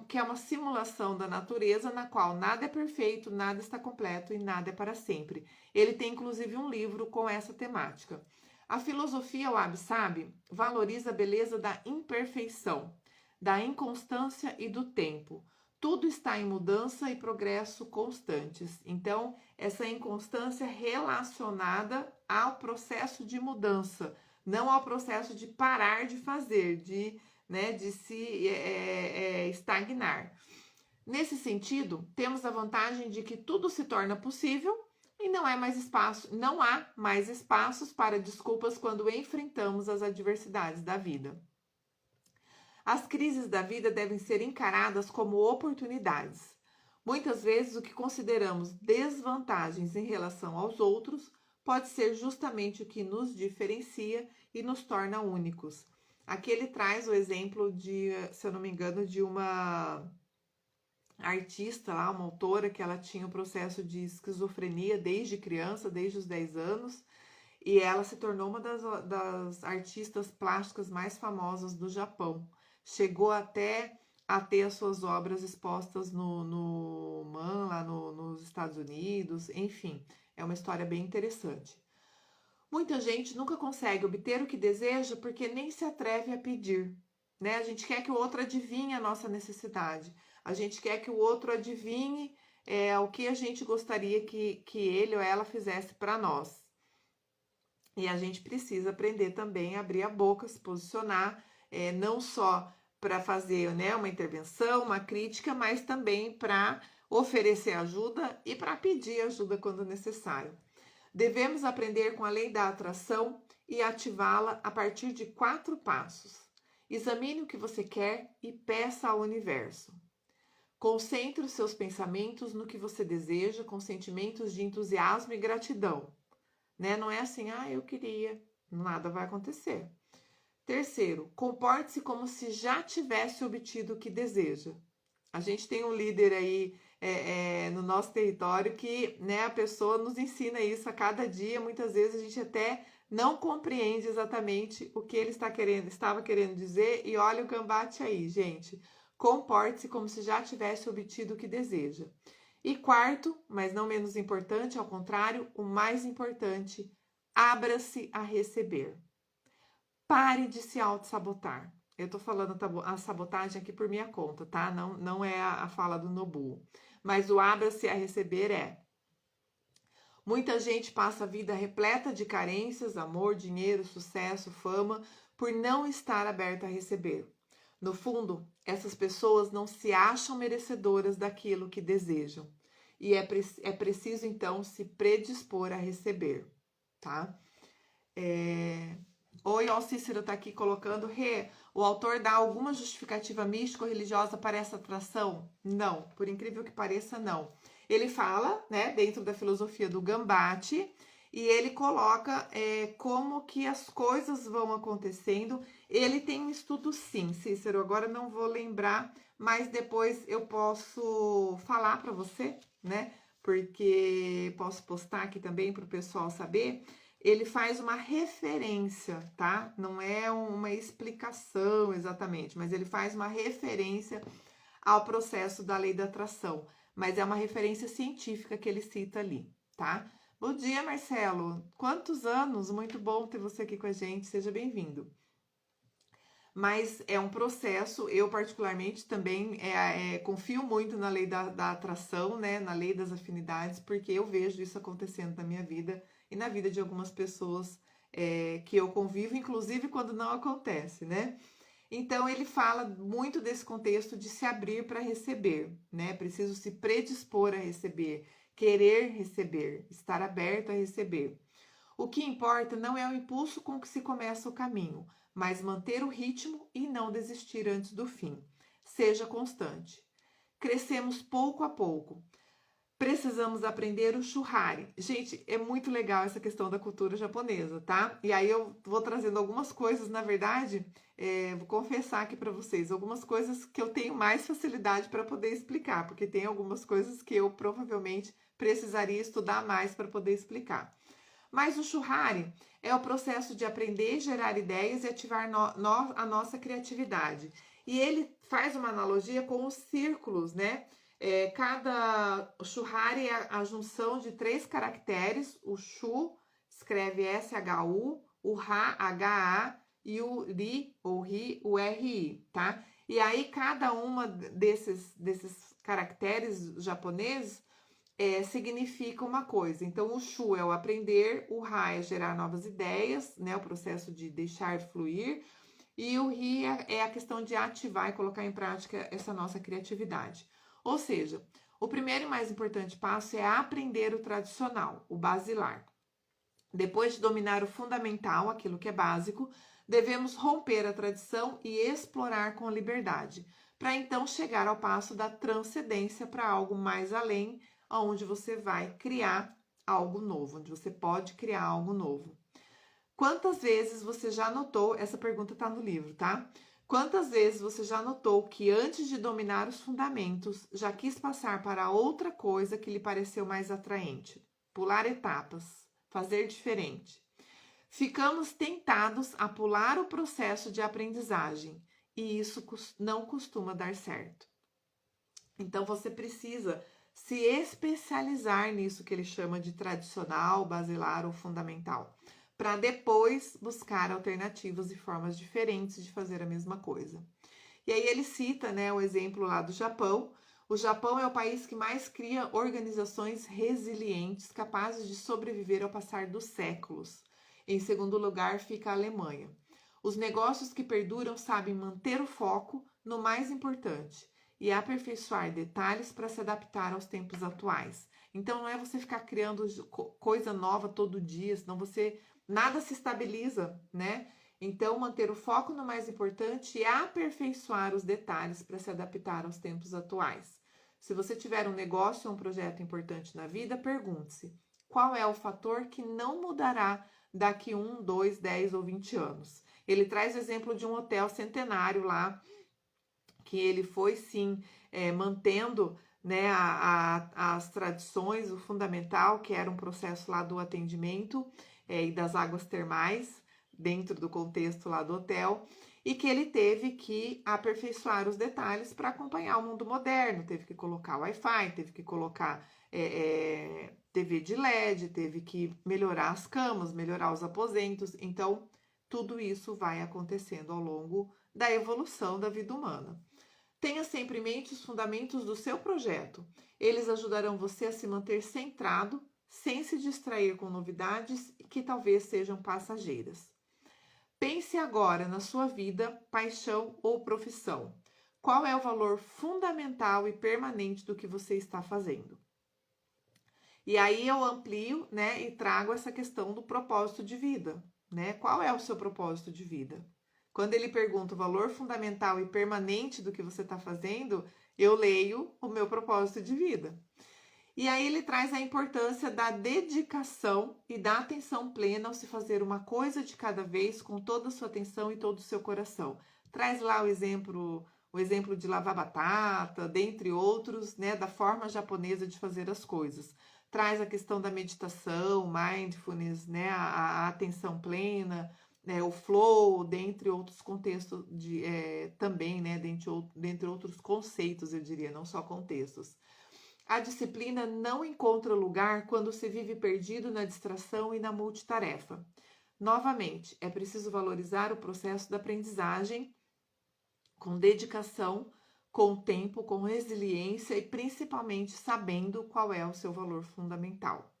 Que é uma simulação da natureza na qual nada é perfeito, nada está completo e nada é para sempre. Ele tem inclusive um livro com essa temática. A filosofia wabi-sabi valoriza a beleza da imperfeição, da inconstância e do tempo. Tudo está em mudança e progresso constantes. Então, essa inconstância relacionada ao processo de mudança, não ao processo de parar de fazer, de se estagnar. Nesse sentido, temos a vantagem de que tudo se torna possível e não há mais espaços para desculpas quando enfrentamos as adversidades da vida. As crises da vida devem ser encaradas como oportunidades. Muitas vezes o que consideramos desvantagens em relação aos outros pode ser justamente o que nos diferencia e nos torna únicos. Aqui ele traz o exemplo de, se eu não me engano, de uma artista lá, uma autora, que ela tinha o processo de esquizofrenia desde criança, desde os 10 anos, e ela se tornou uma das artistas plásticas mais famosas do Japão. Chegou até a ter as suas obras expostas no MAM, lá nos Estados Unidos, enfim, é uma história bem interessante. Muita gente nunca consegue obter o que deseja porque nem se atreve a pedir, né? A gente quer que o outro adivinhe a nossa necessidade, a gente quer que o outro adivinhe o que a gente gostaria que ele ou ela fizesse para nós. E a gente precisa aprender também a abrir a boca, se posicionar, não só para fazer, né, uma intervenção, uma crítica, mas também para oferecer ajuda e para pedir ajuda quando necessário. Devemos aprender com a lei da atração e ativá-la a partir de 4 passos. Examine o que você quer e peça ao universo. Concentre os seus pensamentos no que você deseja com sentimentos de entusiasmo e gratidão. Né? Não é assim, eu queria, nada vai acontecer. Terceiro, comporte-se como se já tivesse obtido o que deseja. A gente tem um líder aí no nosso território que, né, a pessoa nos ensina isso a cada dia. Muitas vezes a gente até não compreende exatamente o que ele estava querendo dizer, e olha o gambate aí, gente. Comporte-se como se já tivesse obtido o que deseja. E quarto, mas não menos importante, ao contrário, o mais importante, abra-se a receber. Pare de se auto-sabotar. Eu tô falando a sabotagem aqui por minha conta, tá? Não é a fala do Nobuo. Mas o abra-se a receber é. Muita gente passa a vida repleta de carências, amor, dinheiro, sucesso, fama, por não estar aberta a receber. No fundo, essas pessoas não se acham merecedoras daquilo que desejam. E é preciso, então, se predispor a receber, tá? Oi, o Cícero tá aqui colocando, o autor dá alguma justificativa mística ou religiosa para essa atração? Não, por incrível que pareça, não. Ele fala, né, dentro da filosofia do Gambate, e ele coloca como que as coisas vão acontecendo. Ele tem um estudo, sim, Cícero, agora não vou lembrar, mas depois eu posso falar para você, né, porque posso postar aqui também para o pessoal saber. Ele faz uma referência, tá? Não é uma explicação exatamente, mas ele faz uma referência ao processo da lei da atração, mas é uma referência científica que ele cita ali, tá? Bom dia, Marcelo. Quantos anos? Muito bom ter você aqui com a gente. Seja bem-vindo. Mas é um processo, eu particularmente também confio muito na lei da atração, né? Na lei das afinidades, porque eu vejo isso acontecendo na minha vida e na vida de algumas pessoas que eu convivo, inclusive quando não acontece, né? Então ele fala muito desse contexto de se abrir para receber, né? Preciso se predispor a receber, querer receber, estar aberto a receber. O que importa não é o impulso com que se começa o caminho, mas manter o ritmo e não desistir antes do fim. Seja constante. Crescemos pouco a pouco. Precisamos aprender o churrari. Gente, é muito legal essa questão da cultura japonesa, tá? E aí eu vou trazendo algumas coisas, na verdade, vou confessar aqui para vocês, algumas coisas que eu tenho mais facilidade para poder explicar, porque tem algumas coisas que eu provavelmente precisaria estudar mais para poder explicar. Mas o churrari é o processo de aprender, gerar ideias e ativar a nossa criatividade. E ele faz uma analogia com os círculos, né? O churrari é a junção de 3 caracteres, o chu, escreve S-H-U, o ra, H-A, e o ri, ou ri, o R-I, tá? E aí, cada uma desses caracteres japoneses significa uma coisa. Então, o chu é o aprender, o ra é gerar novas ideias, né? O processo de deixar fluir, e o ri é a questão de ativar e colocar em prática essa nossa criatividade. Ou seja, o primeiro e mais importante passo é aprender o tradicional, o basilar. Depois de dominar o fundamental, aquilo que é básico, devemos romper a tradição e explorar com liberdade, para então chegar ao passo da transcendência para algo mais além, onde você vai criar algo novo, onde você pode criar algo novo. Quantas vezes você já notou, essa pergunta está no livro, tá? Quantas vezes você já notou que antes de dominar os fundamentos, já quis passar para outra coisa que lhe pareceu mais atraente? Pular etapas, fazer diferente. Ficamos tentados a pular o processo de aprendizagem e isso não costuma dar certo. Então você precisa se especializar nisso que ele chama de tradicional, basilar ou fundamental, para depois buscar alternativas e formas diferentes de fazer a mesma coisa. E aí ele cita, né, o exemplo lá do Japão. O Japão é o país que mais cria organizações resilientes, capazes de sobreviver ao passar dos séculos. Em segundo lugar fica a Alemanha. Os negócios que perduram sabem manter o foco no mais importante e aperfeiçoar detalhes para se adaptar aos tempos atuais. Então não é você ficar criando coisa nova todo dia, senão nada se estabiliza, né? Então manter o foco no mais importante e aperfeiçoar os detalhes para se adaptar aos tempos atuais. Se você tiver um negócio ou um projeto importante na vida, pergunte-se: qual é o fator que não mudará daqui 1, 2, 10 ou 20 anos? Ele traz o exemplo de um hotel centenário lá, que ele foi sim mantendo, né, as tradições, o fundamental, que era um processo lá do atendimento e das águas termais, dentro do contexto lá do hotel, e que ele teve que aperfeiçoar os detalhes para acompanhar o mundo moderno, teve que colocar Wi-Fi, teve que colocar TV de LED, teve que melhorar as camas, melhorar os aposentos. Então, tudo isso vai acontecendo ao longo da evolução da vida humana. Tenha sempre em mente os fundamentos do seu projeto. Eles ajudarão você a se manter centrado, sem se distrair com novidades que talvez sejam passageiras. Pense agora na sua vida, paixão ou profissão. Qual é o valor fundamental e permanente do que você está fazendo? E aí eu amplio, né, e trago essa questão do propósito de vida, né? Qual é o seu propósito de vida? Quando ele pergunta o valor fundamental e permanente do que você está fazendo, eu leio o meu propósito de vida. E aí ele traz a importância da dedicação e da atenção plena ao se fazer uma coisa de cada vez com toda a sua atenção e todo o seu coração. Traz lá o exemplo de lavar batata, dentre outros, né, da forma japonesa de fazer as coisas. Traz a questão da meditação, mindfulness, né, a atenção plena, o flow, dentre outros contextos também, né, dentre outros conceitos, eu diria, não só contextos. A disciplina não encontra lugar quando se vive perdido na distração e na multitarefa. Novamente, é preciso valorizar o processo da aprendizagem com dedicação, com tempo, com resiliência e principalmente sabendo qual é o seu valor fundamental.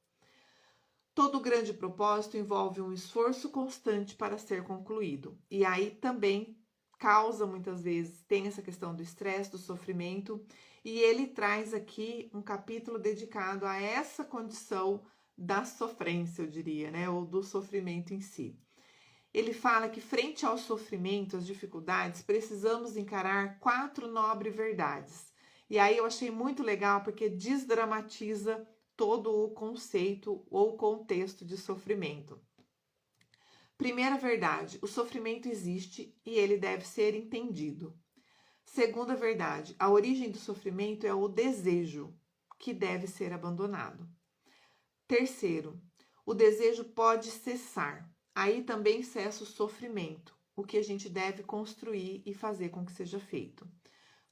Todo grande propósito envolve um esforço constante para ser concluído. E aí também causa muitas vezes, tem essa questão do estresse, do sofrimento, e ele traz aqui um capítulo dedicado a essa condição da sofrência, eu diria, né, ou do sofrimento em si. Ele fala que frente ao sofrimento, às dificuldades, precisamos encarar 4 nobres verdades. E aí eu achei muito legal porque desdramatiza todo o conceito ou contexto de sofrimento. Primeira verdade, o sofrimento existe e ele deve ser entendido. Segunda verdade, a origem do sofrimento é o desejo, que deve ser abandonado. Terceiro, o desejo pode cessar. Aí também cessa o sofrimento, o que a gente deve construir e fazer com que seja feito.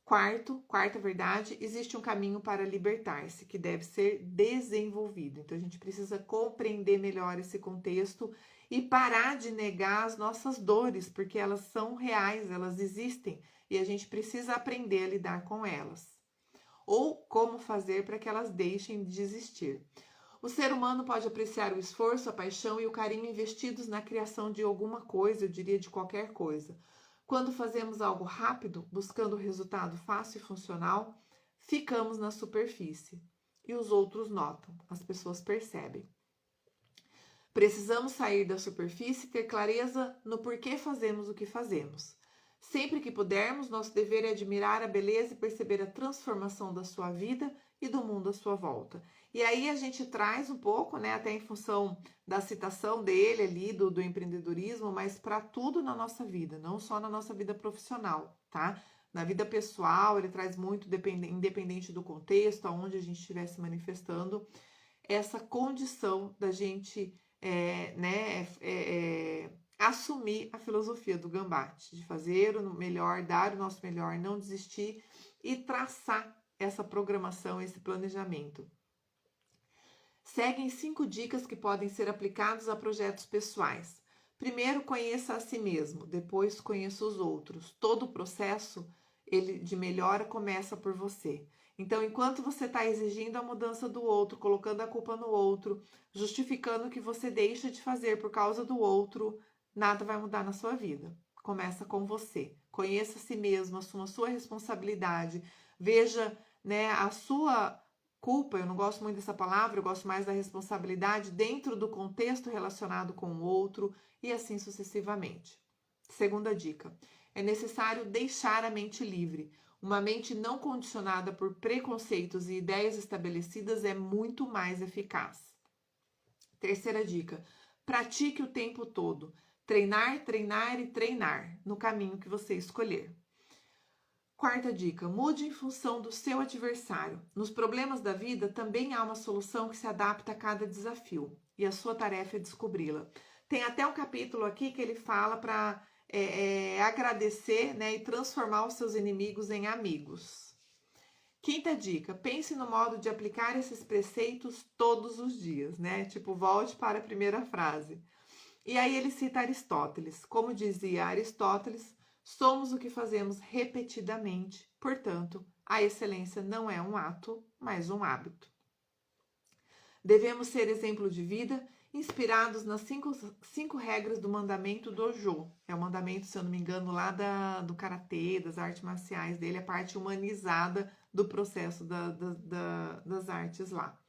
Quarta verdade, existe um caminho para libertar-se, que deve ser desenvolvido. Então, a gente precisa compreender melhor esse contexto e parar de negar as nossas dores, porque elas são reais, elas existem, e a gente precisa aprender a lidar com elas. Ou como fazer para que elas deixem de existir. O ser humano pode apreciar o esforço, a paixão e o carinho investidos na criação de alguma coisa, eu diria de qualquer coisa. Quando fazemos algo rápido, buscando o resultado fácil e funcional, ficamos na superfície e os outros notam, as pessoas percebem. Precisamos sair da superfície e ter clareza no porquê fazemos o que fazemos. Sempre que pudermos, nosso dever é admirar a beleza e perceber a transformação da sua vida e do mundo à sua volta. E aí a gente traz um pouco, né, até em função da citação dele ali, do empreendedorismo, mas para tudo na nossa vida, não só na nossa vida profissional, tá? Na vida pessoal, ele traz muito, independente do contexto, aonde a gente estiver se manifestando, essa condição da gente, assumir a filosofia do Gambate, de fazer o melhor, dar o nosso melhor, não desistir e traçar essa programação, esse planejamento. Seguem 5 dicas que podem ser aplicados a projetos pessoais. Primeiro, conheça a si mesmo, depois conheça os outros. Todo o processo de melhora começa por você. Então, enquanto você está exigindo a mudança do outro, colocando a culpa no outro, justificando que você deixa de fazer por causa do outro, nada vai mudar na sua vida. Começa com você. Conheça a si mesmo, assuma a sua responsabilidade, veja, né, a sua culpa, eu não gosto muito dessa palavra, eu gosto mais da responsabilidade dentro do contexto relacionado com o outro e assim sucessivamente. Segunda dica, é necessário deixar a mente livre. Uma mente não condicionada por preconceitos e ideias estabelecidas é muito mais eficaz. Terceira dica, pratique o tempo todo. Treinar, treinar e treinar no caminho que você escolher. Quarta dica, mude em função do seu adversário. Nos problemas da vida também há uma solução que se adapta a cada desafio e a sua tarefa é descobri-la. Tem até um capítulo aqui que ele fala para agradecer, né, e transformar os seus inimigos em amigos. Quinta dica, pense no modo de aplicar esses preceitos todos os dias, né? Tipo, volte para a primeira frase. E aí ele cita Aristóteles. Como dizia Aristóteles, somos o que fazemos repetidamente, portanto, a excelência não é um ato, mas um hábito. Devemos ser exemplo de vida, inspirados nas 5 regras do mandamento Dojo. É o mandamento, se eu não me engano, lá do karatê, das artes marciais dele, a parte humanizada do processo das artes lá.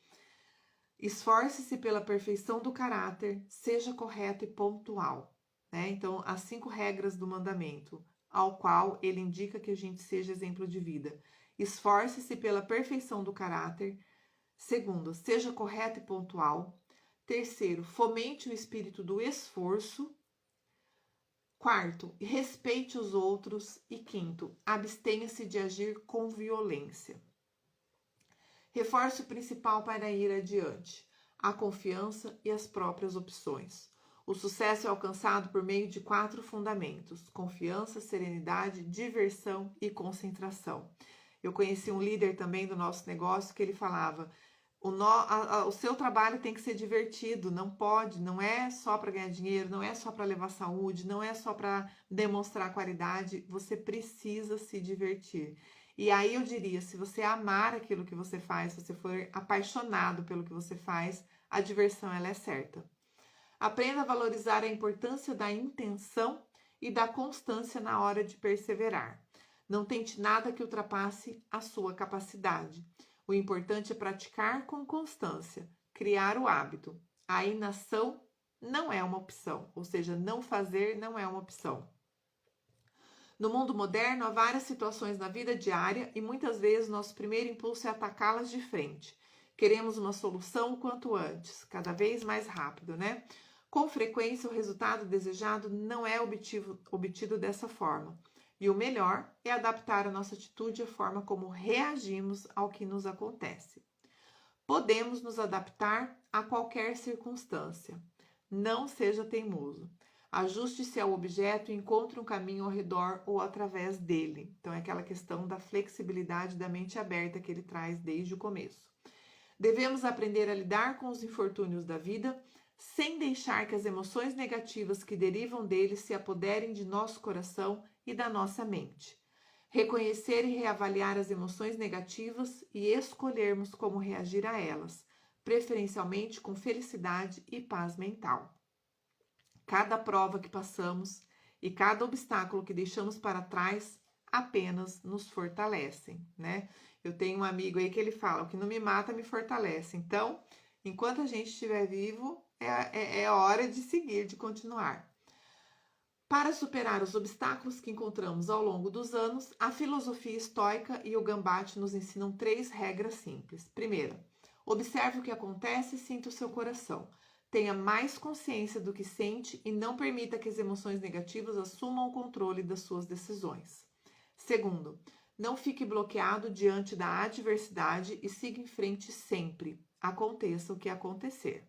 Esforce-se pela perfeição do caráter, seja correto e pontual. Né? Então, as 5 regras do mandamento, ao qual ele indica que a gente seja exemplo de vida. Esforce-se pela perfeição do caráter. Segundo, seja correto e pontual. Terceiro, fomente o espírito do esforço. Quarto, respeite os outros. E quinto, abstenha-se de agir com violência. Reforce o principal para ir adiante, a confiança e as próprias opções. O sucesso é alcançado por meio de 4 fundamentos: confiança, serenidade, diversão e concentração. Eu conheci um líder também do nosso negócio que ele falava: o seu trabalho tem que ser divertido, não é só para ganhar dinheiro, não é só para levar saúde, não é só para demonstrar qualidade, você precisa se divertir. E aí eu diria, se você amar aquilo que você faz, se você for apaixonado pelo que você faz, a diversão ela é certa. Aprenda a valorizar a importância da intenção e da constância na hora de perseverar. Não tente nada que ultrapasse a sua capacidade. O importante é praticar com constância, criar o hábito. A inação não é uma opção, ou seja, não fazer não é uma opção. No mundo moderno, há várias situações na vida diária e muitas vezes nosso primeiro impulso é atacá-las de frente. Queremos uma solução o quanto antes, cada vez mais rápido, né? Com frequência, o resultado desejado não é obtido dessa forma. E o melhor é adaptar a nossa atitude à forma como reagimos ao que nos acontece. Podemos nos adaptar a qualquer circunstância. Não seja teimoso. Ajuste-se ao objeto e encontre um caminho ao redor ou através dele. Então, é aquela questão da flexibilidade da mente aberta que ele traz desde o começo. Devemos aprender a lidar com os infortúnios da vida sem deixar que as emoções negativas que derivam deles se apoderem de nosso coração e da nossa mente. Reconhecer e reavaliar as emoções negativas e escolhermos como reagir a elas, preferencialmente com felicidade e paz mental. Cada prova que passamos e cada obstáculo que deixamos para trás apenas nos fortalecem, né? Eu tenho um amigo aí que ele fala: o que não me mata me fortalece. Então, enquanto a gente estiver vivo, é hora de seguir, de continuar. Para superar os obstáculos que encontramos ao longo dos anos, a filosofia estoica e o Gambate nos ensinam 3 regras simples. Primeira, Observe o que acontece e sinta o seu coração. Tenha mais consciência do que sente e não permita que as emoções negativas assumam o controle das suas decisões. Segundo, não fique bloqueado diante da adversidade e siga em frente sempre, aconteça o que acontecer.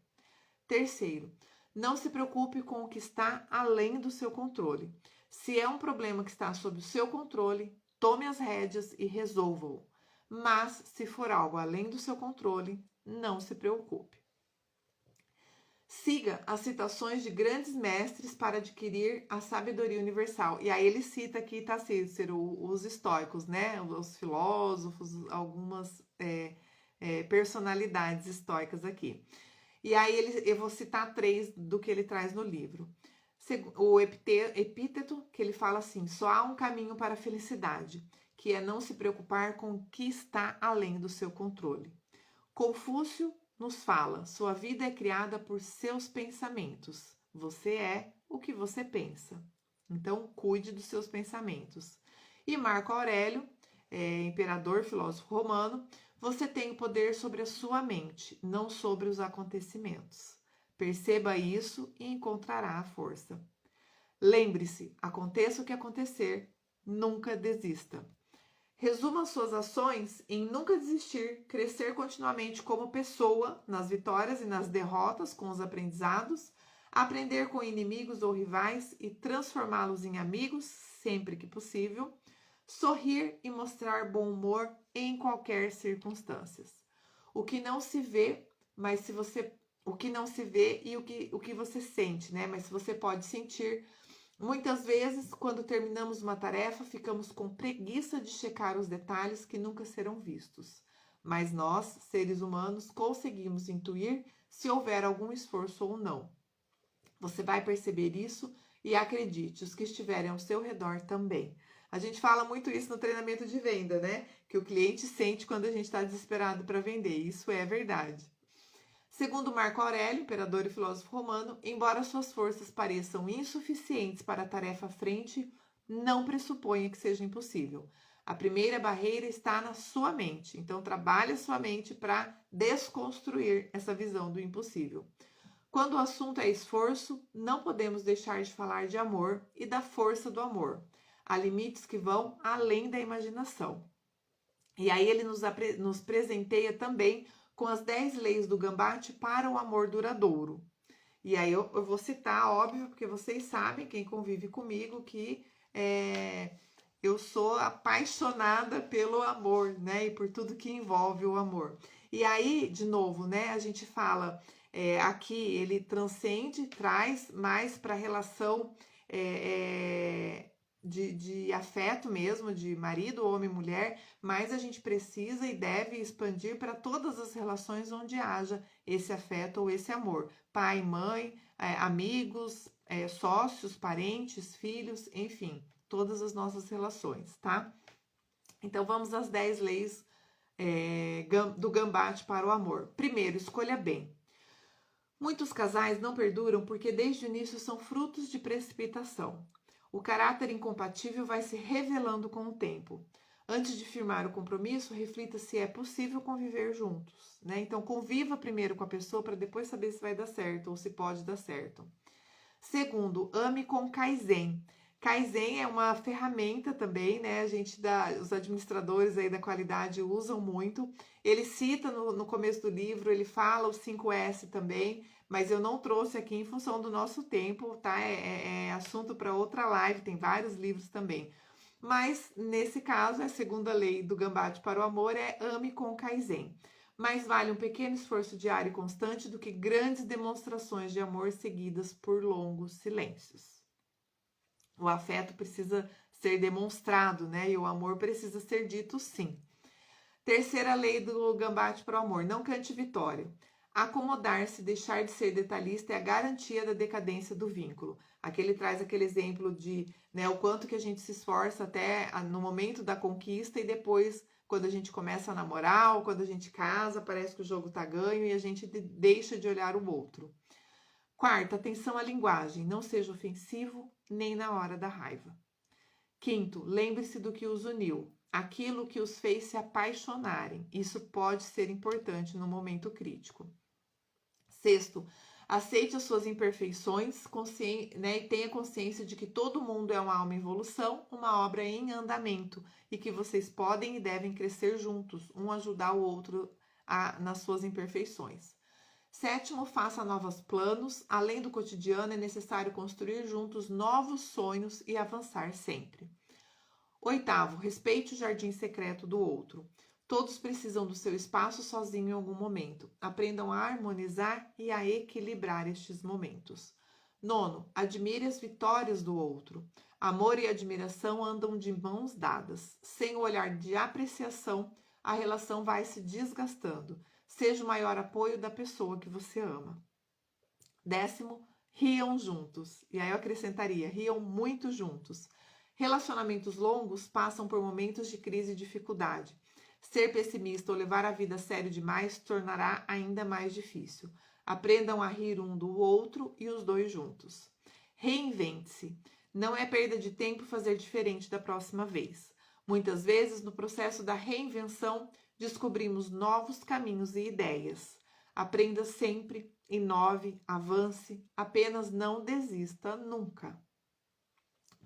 Terceiro, não se preocupe com o que está além do seu controle. Se é um problema que está sob o seu controle, tome as rédeas e resolva-o. Mas, se for algo além do seu controle, não se preocupe. Siga as citações de grandes mestres para adquirir a sabedoria universal. E aí ele cita aqui, tá, Cícero, os estoicos, né? Os filósofos, algumas personalidades estoicas aqui. E aí eu vou citar 3 do que ele traz no livro. O epíteto, que ele fala assim: só há um caminho para a felicidade, que é não se preocupar com o que está além do seu controle. Confúcio nos fala: sua vida é criada por seus pensamentos. Você é o que você pensa. Então, cuide dos seus pensamentos. E Marco Aurélio, imperador, filósofo romano: você tem o poder sobre a sua mente, não sobre os acontecimentos. Perceba isso e encontrará a força. Lembre-se, aconteça o que acontecer, nunca desista. Resuma suas ações em nunca desistir, crescer continuamente como pessoa, nas vitórias e nas derrotas, com os aprendizados, aprender com inimigos ou rivais e transformá-los em amigos, sempre que possível, sorrir e mostrar bom humor em qualquer circunstância. O que não se vê, mas se você, o que não se vê e o que você sente, né? Mas você pode sentir. Muitas vezes, quando terminamos uma tarefa, ficamos com preguiça de checar os detalhes que nunca serão vistos. Mas nós, seres humanos, conseguimos intuir se houver algum esforço ou não. Você vai perceber isso e acredite, os que estiverem ao seu redor também. A gente fala muito isso no treinamento de venda, né? Que o cliente sente quando a gente está desesperado para vender. Isso é verdade. Segundo Marco Aurélio, imperador e filósofo romano, embora suas forças pareçam insuficientes para a tarefa à frente, não pressuponha que seja impossível. A primeira barreira está na sua mente, então trabalhe a sua mente para desconstruir essa visão do impossível. Quando o assunto é esforço, não podemos deixar de falar de amor e da força do amor. Há limites que vão além da imaginação. E aí ele nos presenteia também com as 10 leis do Gambate para o amor duradouro. E aí eu vou citar, óbvio, porque vocês sabem, quem convive comigo, que eu sou apaixonada pelo amor, né? E por tudo que envolve o amor. E aí, de novo, né? A gente fala aqui, ele transcende, traz mais para a relação de afeto mesmo, de marido, homem e mulher, mas a gente precisa e deve expandir para todas as relações onde haja esse afeto ou esse amor. Pai, mãe, amigos, sócios, parentes, filhos, enfim, todas as nossas relações, tá? Então vamos às 10 leis do Gambate para o amor. Primeiro, escolha bem. Muitos casais não perduram porque desde o início são frutos de precipitação. O caráter incompatível vai se revelando com o tempo. Antes de firmar o compromisso, reflita se é possível conviver juntos, né? Então, conviva primeiro com a pessoa para depois saber se vai dar certo ou se pode dar certo. Segundo, ame com Kaizen. Kaizen é uma ferramenta também, né? Os administradores aí da qualidade usam muito. Ele cita no começo do livro, ele fala o 5S também, mas eu não trouxe aqui em função do nosso tempo, tá? É assunto para outra live, tem vários livros também. Mas, nesse caso, a segunda lei do Gambate para o amor é ame com Kaizen. Mais vale um pequeno esforço diário e constante do que grandes demonstrações de amor seguidas por longos silêncios. O afeto precisa ser demonstrado, né? E o amor precisa ser dito sim. Terceira lei do Gambate para o amor: não cante vitória. Acomodar-se, deixar de ser detalhista é a garantia da decadência do vínculo. Aqui ele traz aquele exemplo de, né, o quanto que a gente se esforça até no momento da conquista e depois, quando a gente começa a namorar ou quando a gente casa, parece que o jogo tá ganho e a gente deixa de olhar o outro. Quarta, atenção à linguagem. Não seja ofensivo nem na hora da raiva. Quinto, lembre-se do que os uniu, aquilo que os fez se apaixonarem. Isso pode ser importante no momento crítico. Sexto, aceite as suas imperfeições, né, e tenha consciência de que todo mundo é uma alma em evolução, uma obra em andamento, e que vocês podem e devem crescer juntos, um ajudar o outro nas suas imperfeições. Sétimo, faça novos planos. Além do cotidiano, é necessário construir juntos novos sonhos e avançar sempre. Oitavo, respeite o jardim secreto do outro. Todos precisam do seu espaço sozinho em algum momento. Aprendam a harmonizar e a equilibrar estes momentos. Nono, admire as vitórias do outro. Amor e admiração andam de mãos dadas. Sem o olhar de apreciação, a relação vai se desgastando. Seja o maior apoio da pessoa que você ama. Décimo, riam juntos. E aí eu acrescentaria, riam muito juntos. Relacionamentos longos passam por momentos de crise e dificuldade. Ser pessimista ou levar a vida a sério demais tornará ainda mais difícil. Aprendam a rir um do outro e os dois juntos. Reinvente-se. Não é perda de tempo fazer diferente da próxima vez. Muitas vezes, no processo da reinvenção, descobrimos novos caminhos e ideias. Aprenda sempre, inove, avance, apenas não desista nunca.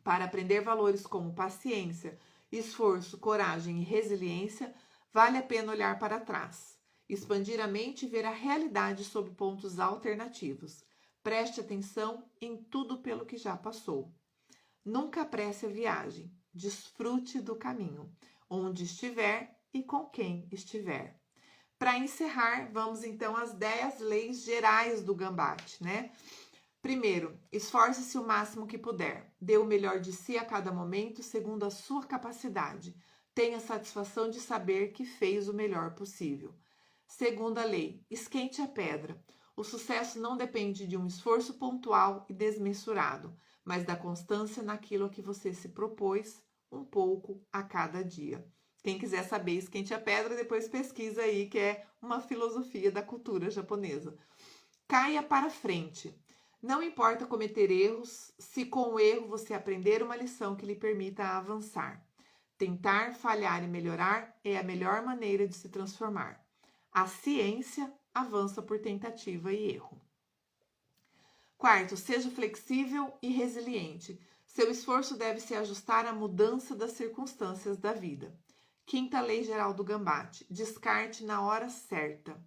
Para aprender valores como paciência, esforço, coragem e resiliência, vale a pena olhar para trás, expandir a mente e ver a realidade sob pontos alternativos. Preste atenção em tudo pelo que já passou. Nunca apresse a viagem, desfrute do caminho, onde estiver e com quem estiver. Para encerrar, vamos então às 10 leis gerais do gambate, né? Primeiro, esforce-se o máximo que puder. Dê o melhor de si a cada momento, segundo a sua capacidade. Tenha satisfação de saber que fez o melhor possível. Segunda lei, esquente a pedra. O sucesso não depende de um esforço pontual e desmensurado, mas da constância naquilo a que você se propôs, um pouco a cada dia. Quem quiser saber, esquente a pedra, depois pesquisa aí, que é uma filosofia da cultura japonesa. Caia para frente. Não importa cometer erros, se com o erro você aprender uma lição que lhe permita avançar. Tentar, falhar e melhorar é a melhor maneira de se transformar. A ciência avança por tentativa e erro. Quarto, seja flexível e resiliente. Seu esforço deve se ajustar à mudança das circunstâncias da vida. Quinta lei geral do gambate: descarte na hora certa.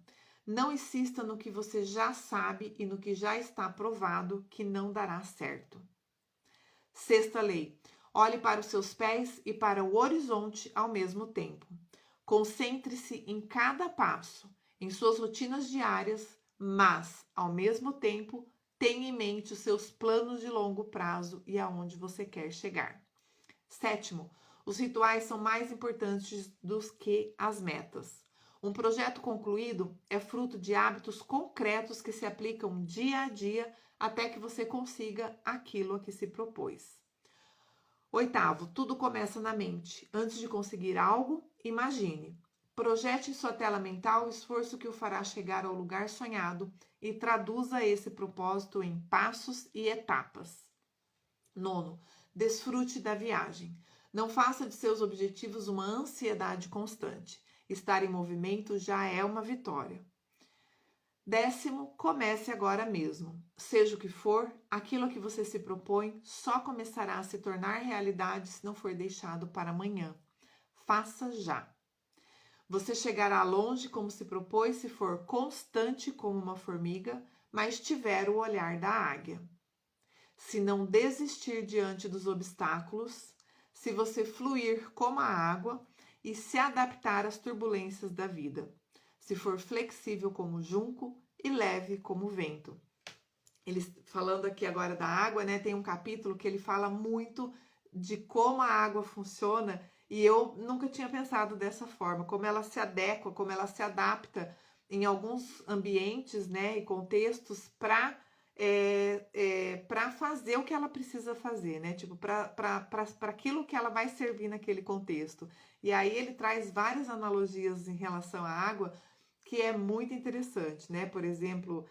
Não insista no que você já sabe e no que já está provado que não dará certo. Sexta lei: olhe para os seus pés e para o horizonte ao mesmo tempo. Concentre-se em cada passo, em suas rotinas diárias, mas, ao mesmo tempo, tenha em mente os seus planos de longo prazo e aonde você quer chegar. Sétimo, os rituais são mais importantes do que as metas. Um projeto concluído é fruto de hábitos concretos que se aplicam dia a dia até que você consiga aquilo a que se propôs. Oitavo, tudo começa na mente. Antes de conseguir algo, imagine. Projete em sua tela mental o esforço que o fará chegar ao lugar sonhado e traduza esse propósito em passos e etapas. Nono, desfrute da viagem. Não faça de seus objetivos uma ansiedade constante. Estar em movimento já é uma vitória. Décimo, comece agora mesmo. Seja o que for, aquilo a que você se propõe só começará a se tornar realidade se não for deixado para amanhã. Faça já. Você chegará longe como se propôs se for constante como uma formiga, mas tiver o olhar da águia. Se não desistir diante dos obstáculos, se você fluir como a água e se adaptar às turbulências da vida, se for flexível como o junco e leve como o vento. Eles falando aqui agora da água, né? Tem um capítulo que ele fala muito de como a água funciona e eu nunca tinha pensado dessa forma, como ela se adequa, como ela se adapta em alguns ambientes, né, e contextos para fazer o que ela precisa fazer, né? Tipo, para aquilo que ela vai servir naquele contexto. E aí ele traz várias analogias em relação à água que é muito interessante, né? Por exemplo,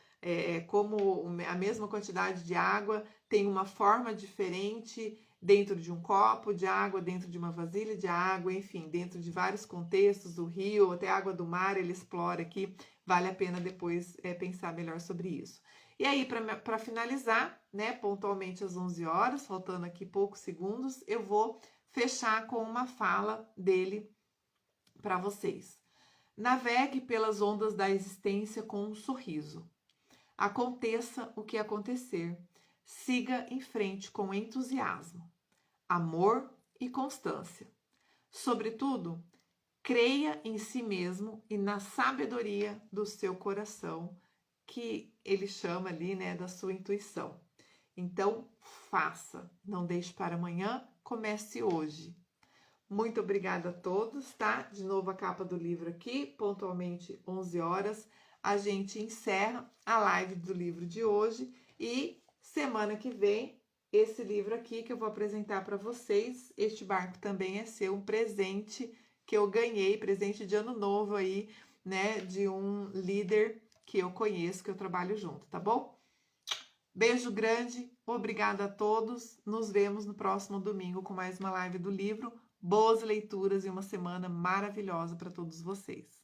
como a mesma quantidade de água tem uma forma diferente dentro de um copo de água, dentro de uma vasilha de água, enfim, dentro de vários contextos, do rio, até água do mar, ele explora aqui, vale a pena depois pensar melhor sobre isso. E aí, para finalizar, né, pontualmente às 11 horas, faltando aqui poucos segundos, eu vou fechar com uma fala dele para vocês. Navegue pelas ondas da existência com um sorriso. Aconteça o que acontecer, siga em frente com entusiasmo, amor e constância. Sobretudo, creia em si mesmo e na sabedoria do seu coração, que ele chama ali, né, da sua intuição. Então, faça, não deixe para amanhã, comece hoje. Muito obrigada a todos, tá? De novo a capa do livro aqui, pontualmente 11 horas. A gente encerra a live do livro de hoje e semana que vem, esse livro aqui que eu vou apresentar para vocês. Este barco também é seu, um presente que eu ganhei, presente de ano novo aí, né? De um líder que eu conheço, que eu trabalho junto, tá bom? Beijo grande, obrigada a todos. Nos vemos no próximo domingo com mais uma live do livro. Boas leituras e uma semana maravilhosa para todos vocês.